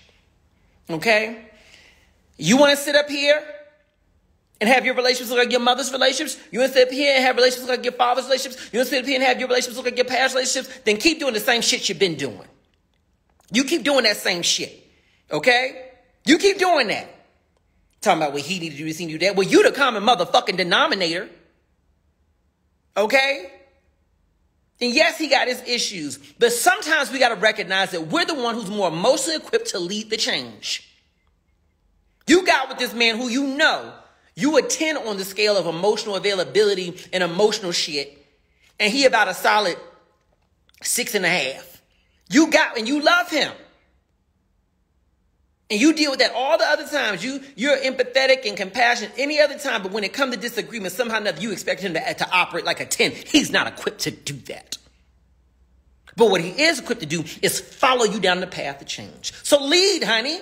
Okay? You want to sit up here and have your relationships look like your mother's relationships? You want to sit up here and have relationships look like your father's relationships? You want to sit up here and have your relationships look like your past relationships? Then keep doing the same shit you've been doing. You keep doing that same shit. Okay? You keep doing that. Talking about what he need to do this, he need to do that. Well, you the common motherfucking denominator. Okay? And yes, he got his issues. But sometimes we got to recognize that we're the one who's more emotionally equipped to lead the change. You got with this man who you know you a 10 on the scale of emotional availability and emotional shit. And he about a solid 6.5. You got, and you love him. And you deal with that all the other times. You're empathetic and compassionate any other time. But when it comes to disagreement, somehow or another, you expect him to operate like a 10. He's not equipped to do that. But what he is equipped to do is follow you down the path of change. So lead, honey.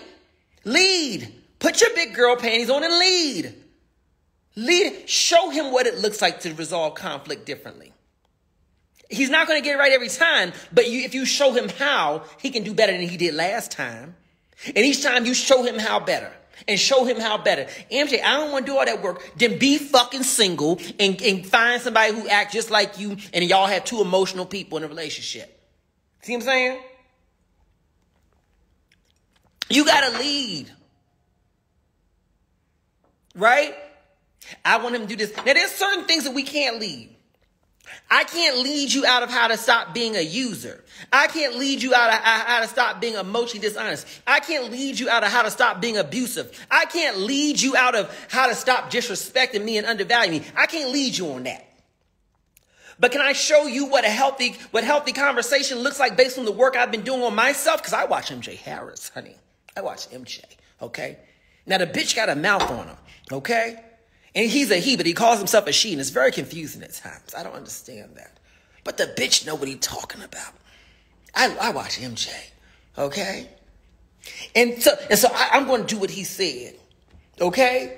Lead. Put your big girl panties on and lead. Lead. Show him what it looks like to resolve conflict differently. He's not going to get it right every time, but if you show him how, he can do better than he did last time. And each time you show him how better and show him how better. MJ, I don't want to do all that work. Then be fucking single and find somebody who acts just like you and y'all have two emotional people in a relationship. See what I'm saying? You got to lead. Right? I want him to do this. Now, there's certain things that we can't lead. I can't lead you out of how to stop being a user. I can't lead you out of how to stop being emotionally dishonest. I can't lead you out of how to stop being abusive. I can't lead you out of how to stop disrespecting me and undervaluing me. I can't lead you on that. But can I show you what healthy conversation looks like based on the work I've been doing on myself? Because I watch MJ Harris, honey. I watch MJ, okay? Now, the bitch got a mouth on him, okay? And he's a he, but he calls himself a she, and it's very confusing at times. I don't understand that. But the bitch know what he's talking about. I watch MJ, okay? And so I'm going to do what he said, okay?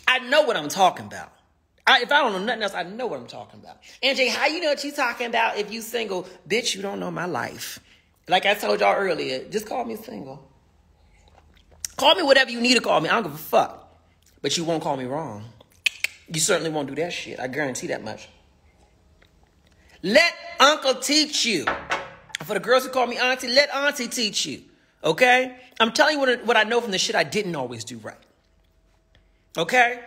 I know what I'm talking about. If I don't know nothing else, I know what I'm talking about. MJ, how you know what you talking about if you single? Bitch, you don't know my life. Like I told y'all earlier, just call me single. Call me whatever you need to call me. I don't give a fuck. But you won't call me wrong. You certainly won't do that shit. I guarantee that much. Let Uncle teach you. For the girls who call me Auntie, let Auntie teach you. Okay? I'm telling you what I know from the shit I didn't always do right. Okay?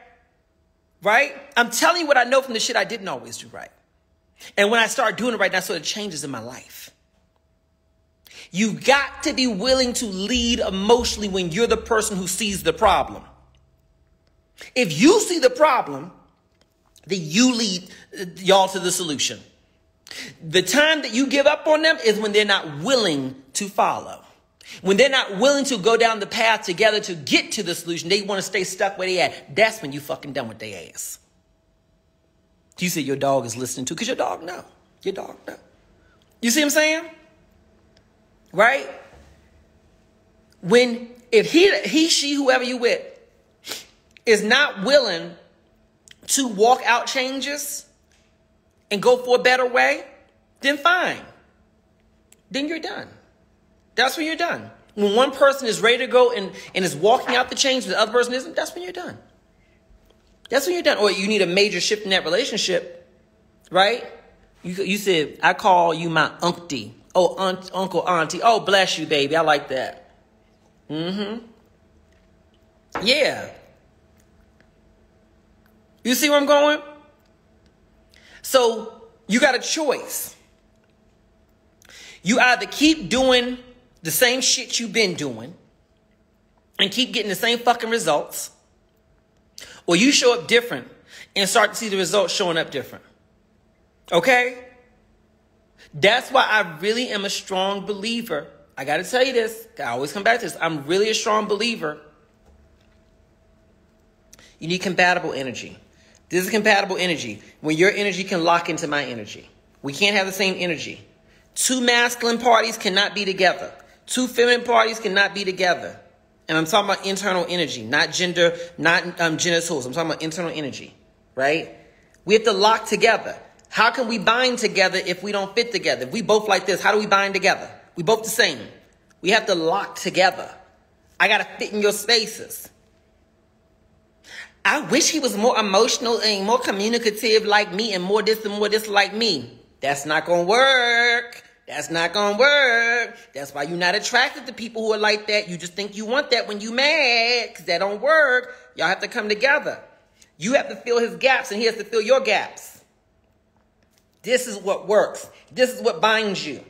Right? I'm telling you what I know from the shit I didn't always do right. And when I start doing it right, that's what it changes in my life. You got to be willing to lead emotionally when you're the person who sees the problem. If you see the problem, then you lead y'all to the solution. The time that you give up on them is when they're not willing to follow. When they're not willing to go down the path together to get to the solution, they want to stay stuck where they at. That's when you fucking done with their ass. You say your dog is listening to, because your dog know. Your dog know. You see what I'm saying? Right? If he, she, whoever you with, is not willing to walk out changes and go for a better way, then fine. Then you're done. That's when you're done. When one person is ready to go and is walking out the change, the other person isn't, that's when you're done. That's when you're done. Or you need a major shift in that relationship, right? You said, I call you my auntie. Oh, uncle, auntie. Oh, bless you, baby. I like that. Mm-hmm. Yeah. You see where I'm going? So you got a choice. You either keep doing the same shit you've been doing and keep getting the same fucking results, or you show up different and start to see the results showing up different. Okay? That's why I really am a strong believer. I got to tell you this. I always come back to this. I'm really a strong believer. You need compatible energy. This is compatible energy. When your energy can lock into my energy. We can't have the same energy. Two masculine parties cannot be together. Two feminine parties cannot be together. And I'm talking about internal energy, not gender, not genitals. I'm talking about internal energy, right? We have to lock together. How can we bind together if we don't fit together? If we both like this, how do we bind together? We both the same. We have to lock together. I got to fit in your spaces. I wish he was more emotional and more communicative like me and more this like me. That's not going to work. That's not going to work. That's why you're not attracted to people who are like that. You just think you want that when you mad, because that don't work. Y'all have to come together. You have to fill his gaps and he has to fill your gaps. This is what works. This is what binds you.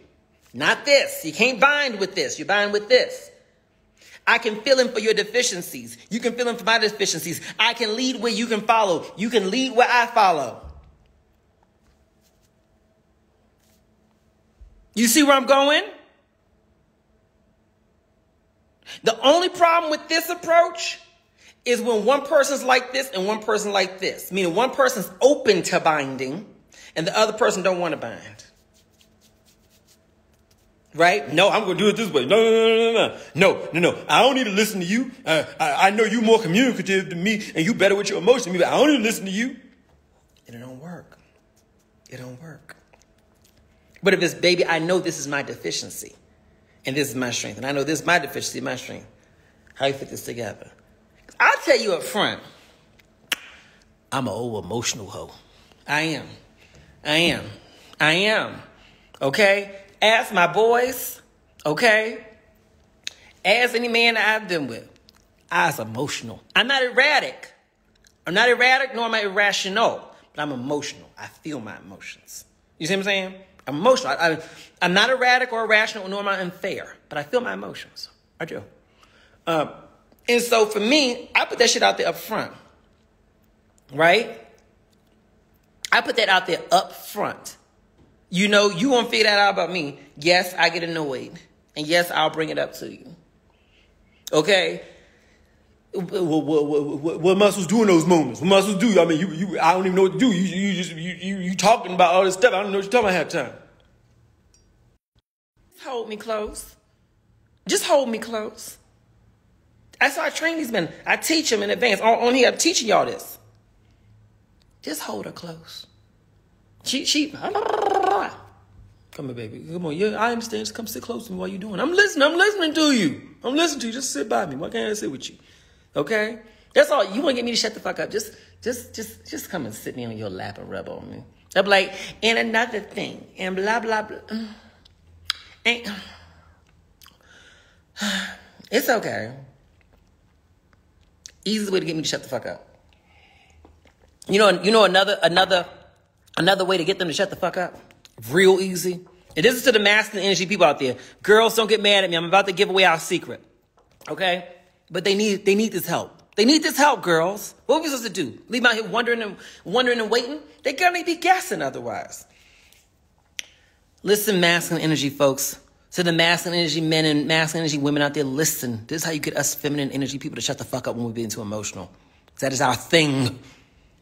Not this. You can't bind with this. You bind with this. I can fill in for your deficiencies. You can fill in for my deficiencies. I can lead where you can follow. You can lead where I follow. You see where I'm going? The only problem with this approach is when one person's like this and one person like this. Meaning one person's open to binding and the other person don't want to bind. Right? No, I'm going to do it this way. No. I don't need to listen to you. I know you're more communicative than me and you better with your emotions than me, but I don't need to listen to you. It don't work. It don't work. But if it's, baby, I know this is my deficiency and this is my strength. And I know this is my deficiency, my strength. How you fit this together? I'll tell you up front, I'm an old emotional hoe. I am. Okay? Ask my boys. Okay? Ask any man that I've been with. I was emotional. I'm not erratic. Nor am I irrational. But I'm emotional. I feel my emotions. You see what I'm saying? I'm emotional. I'm not erratic or irrational, nor am I unfair. But I feel my emotions. I do. And so for me, I put that shit out there up front. Right? I put that out there up front. You know, you won't figure that out about me. Yes, I get annoyed. And yes, I'll bring it up to you. Okay? What muscles do in those moments? What muscles do? I mean, I don't even know what to do. You talking about all this stuff. I don't know what you're talking about half the time. Hold me close. Just hold me close. That's how I train these men. I teach them in advance. On here, I'm teaching y'all this. Just hold her close. She. Come here, baby. Come on. Yeah, I understand. Just come sit close to me while you're doing. I'm listening to you. Just sit by me. Why can't I sit with you? Okay? That's all. You want to get me to shut the fuck up. Just come and sit me on your lap and rub on me. I'm like, and another thing. And blah, blah, blah. And, it's okay. Easiest way to get me to shut the fuck up. You know another way to get them to shut the fuck up? Real easy. And this is to the masculine energy people out there. Girls, don't get mad at me. I'm about to give away our secret. Okay? But they need this help. They need this help, girls. What are we supposed to do? Leave them out here wondering and waiting? They're going to be guessing otherwise. Listen, masculine energy folks. To the masculine energy men and masculine energy women out there, listen. This is how you get us feminine energy people to shut the fuck up when we get too emotional. That is our thing.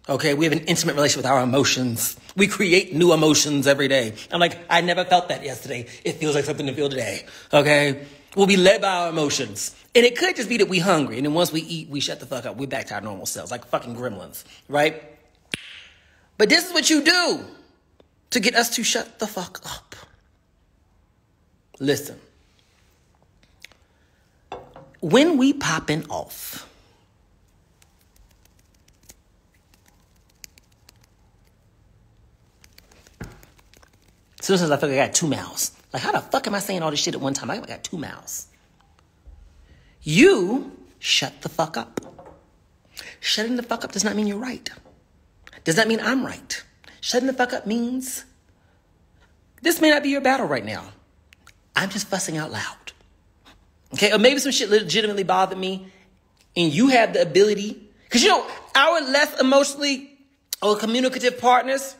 Okay, we have an intimate relationship with our emotions. We create new emotions every day. I'm like, I never felt that yesterday. It feels like something to feel today. Okay? We'll be led by our emotions. And it could just be that we're hungry. And then once we eat, we shut the fuck up. We're back to our normal selves, like fucking gremlins. Right? But this is what you do to get us to shut the fuck up. Listen. When we popping off, sometimes I feel like I got 2 mouths. Like, how the fuck am I saying all this shit at one time? I got 2 mouths. You shut the fuck up. Shutting the fuck up does not mean you're right. Does not mean I'm right. Shutting the fuck up means this may not be your battle right now. I'm just fussing out loud. Okay? Or maybe some shit legitimately bothered me and you have the ability. Because, our less emotionally or communicative partners,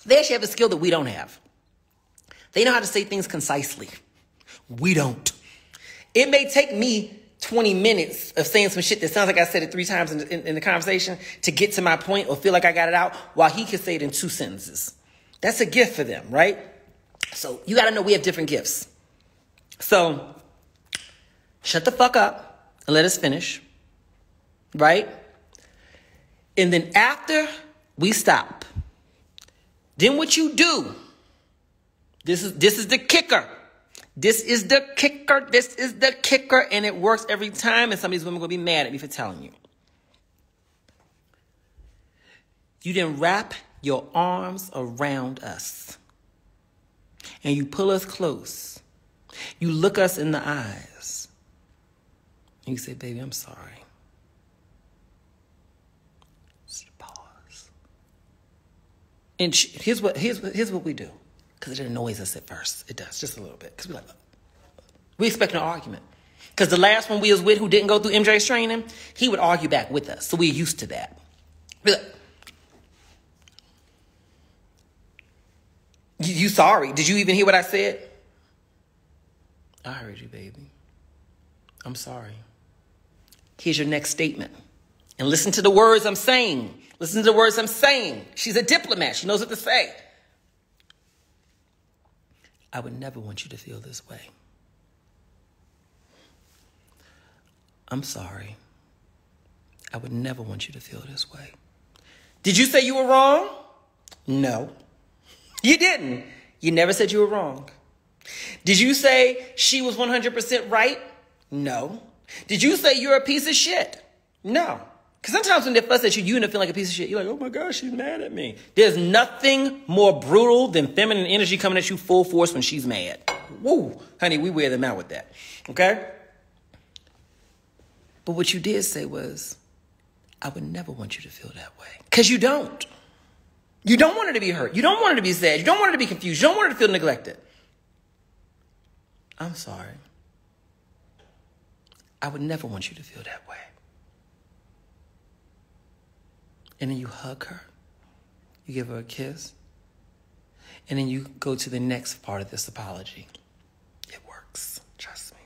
they actually have a skill that we don't have. They know how to say things concisely. We don't. It may take me 20 minutes of saying some shit that sounds like I said it 3 times in the conversation to get to my point or feel like I got it out while he can say it in 2 sentences. That's a gift for them, right? So you got to know we have different gifts. So Shut the fuck up and let us finish. Right? And then after we stop, then what you do, this is the kicker. This is the kicker. This is the kicker. And it works every time. And some of these women are going to be mad at me for telling you. You then wrap your arms around us. And you pull us close. You look us in the eyes. And you say, baby, I'm sorry. So you pause. And here's what we do. Because it annoys us at first. It does, just a little bit. Because we expect an argument. Because the last one we was with who didn't go through MJ's training, he would argue back with us. So we're used to that. We're like, you sorry? Did you even hear what I said? I heard you, baby. I'm sorry. Here's your next statement. And listen to the words I'm saying. Listen to the words I'm saying. She's a diplomat. She knows what to say. I would never want you to feel this way. I'm sorry. I would never want you to feel this way. Did you say you were wrong? No. You didn't. You never said you were wrong. Did you say she was 100% right? No. Did you say you're a piece of shit? No. Because sometimes when they fuss at you, you end up feeling like a piece of shit. You're like, oh my gosh, she's mad at me. There's nothing more brutal than feminine energy coming at you full force when she's mad. Woo. Honey, we wear them out with that. Okay? But what you did say was, I would never want you to feel that way. Because you don't. You don't want her to be hurt. You don't want her to be sad. You don't want her to be confused. You don't want her to feel neglected. I'm sorry. I would never want you to feel that way. And then you hug her. You give her a kiss. And then you go to the next part of this apology. It works. Trust me.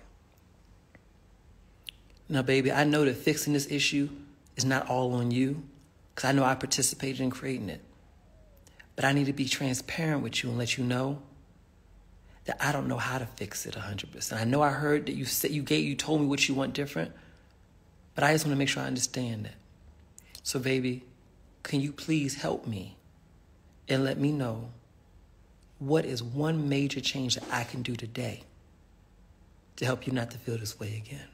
Now, baby, I know that fixing this issue is not all on you, because I know I participated in creating it. But I need to be transparent with you and let you know that I don't know how to fix it 100%. I know I heard that you told me what you want different, but I just want to make sure I understand that. So, baby, can you please help me and let me know what is one major change that I can do today to help you not to feel this way again?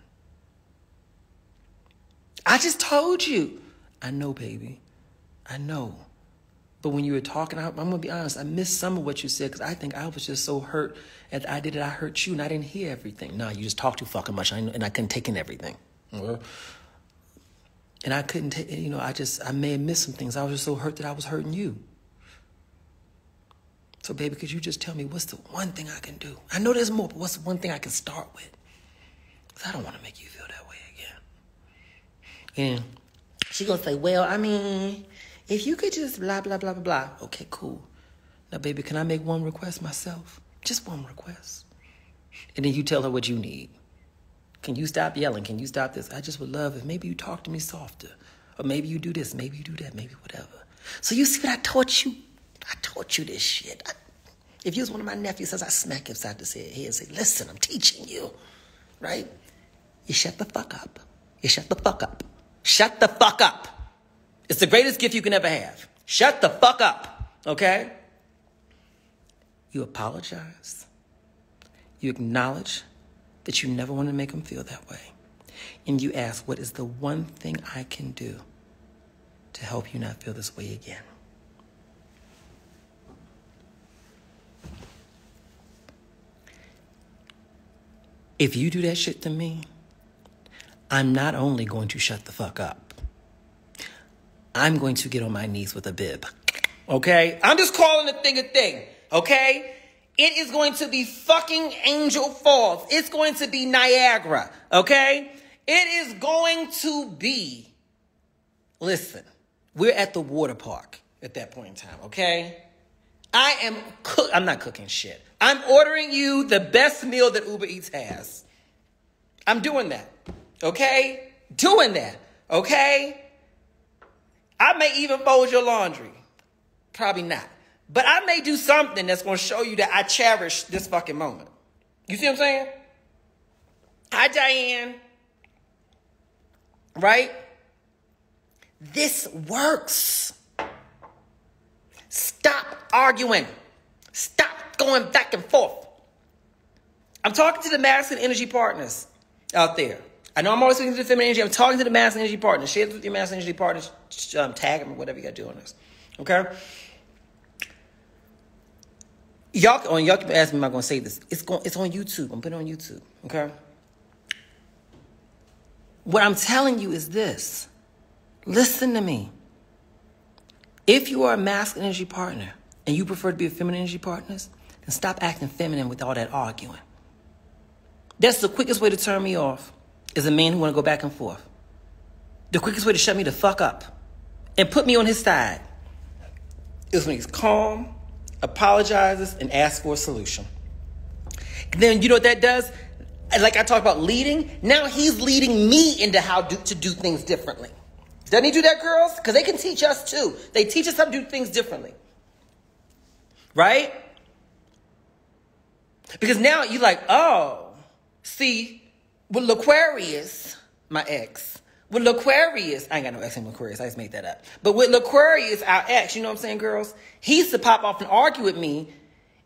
I just told you. I know, baby. I know. But when you were talking, I'm going to be honest, I missed some of what you said because I think I was just so hurt at the idea that I hurt you and I didn't hear everything. No, you just talked too fucking much and I couldn't take in everything. And I couldn't take, I may have missed some things. I was just so hurt that I was hurting you. So, baby, could you just tell me what's the one thing I can do? I know there's more, but what's the one thing I can start with? Because I don't want to make you feel that way again. And she's going to say, well, if you could just blah, blah, blah, blah, blah. Okay, cool. Now, baby, can I make one request myself? Just one request. And then you tell her what you need. Can you stop yelling? Can you stop this? I just would love if maybe you talk to me softer. Or maybe you do this, maybe you do that, maybe whatever. So you see what I taught you? I taught you this shit. If you was one of my nephews, I smack him side to head and say, listen, I'm teaching you. Right? You shut the fuck up. You shut the fuck up. Shut the fuck up. It's the greatest gift you can ever have. Shut the fuck up. Okay? You apologize. You acknowledge that you never want to make them feel that way. And you ask, what is the one thing I can do to help you not feel this way again? If you do that shit to me, I'm not only going to shut the fuck up, I'm going to get on my knees with a bib. Okay? I'm just calling the thing a thing. Okay? It is going to be fucking Angel Falls. It's going to be Niagara. Okay? It is going to be, listen, we're at the water park at that point in time. Okay? I'm not cooking shit. I'm ordering you the best meal that Uber Eats has. I'm doing that. Okay? Doing that. Okay? I may even fold your laundry. Probably not. But I may do something that's going to show you that I cherish this fucking moment. You see what I'm saying? Hi, Diane. Right? This works. Stop arguing. Stop going back and forth. I'm talking to the masculine energy partners out there. I know I'm always speaking to the feminine energy. I'm talking to the masculine energy partners. Share this with your masculine energy partners. Tag them or whatever you got to do on this. Okay? Y'all keep asking me, am I going to say this? It's on YouTube. I'm putting it on YouTube. Okay? What I'm telling you is this. Listen to me. If you are a masculine energy partner and you prefer to be a feminine energy partner, then stop acting feminine with all that arguing. That's the quickest way to turn me off, is a man who want to go back and forth. The quickest way to shut me the fuck up and put me on his side is when he's calm, apologizes, and asks for a solution. Then you know what that does? Like I talked about leading, now he's leading me into how to do things differently. Doesn't he do that, girls? Because they can teach us too. They teach us how to do things differently. Right? Because now you're like, oh, see, with L'Aquarius, my ex, with L'Aquarius, I ain't got no ex in L'Aquarius, I just made that up. But with L'Aquarius, our ex, you know what I'm saying, girls? He used to pop off and argue with me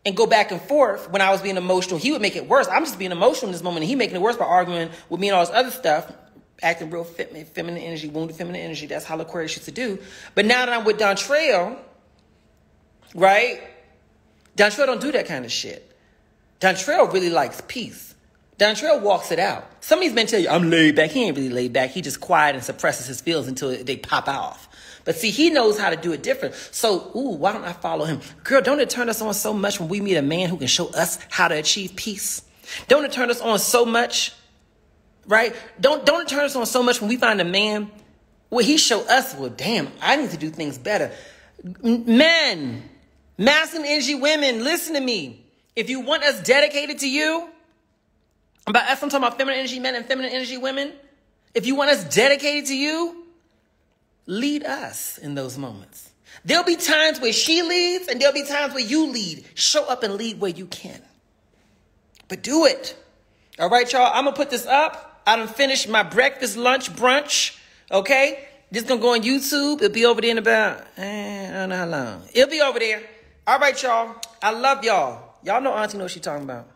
and go back and forth when I was being emotional. He would make it worse. I'm just being emotional in this moment, and he making it worse by arguing with me and all this other stuff, acting real feminine energy, wounded feminine energy. That's how L'Aquarius used to do. But now that I'm with Dontrell, right? Dontrell don't do that kind of shit. Dontrell really likes peace. Dontrell walks it out. Some of these men tell you, I'm laid back. He ain't really laid back. He just quiet and suppresses his feelings until they pop off. But see, he knows how to do it different. So, why don't I follow him? Girl, don't it turn us on so much when we meet a man who can show us how to achieve peace? Don't it turn us on so much, right? Don't it turn us on so much when we find a man where he show us, well, damn, I need to do things better. Men, masculine energy women, listen to me. If you want us dedicated to you, by us, I'm talking about feminine energy men and feminine energy women. If you want us dedicated to you, lead us in those moments. There'll be times where she leads and there'll be times where you lead. Show up and lead where you can. But do it. All right, y'all. I'm going to put this up. I done finished my breakfast, lunch, brunch. Okay? This going to go on YouTube. It'll be over there in about, I don't know how long. It'll be over there. All right, y'all. I love y'all. Y'all know Auntie knows what she's talking about.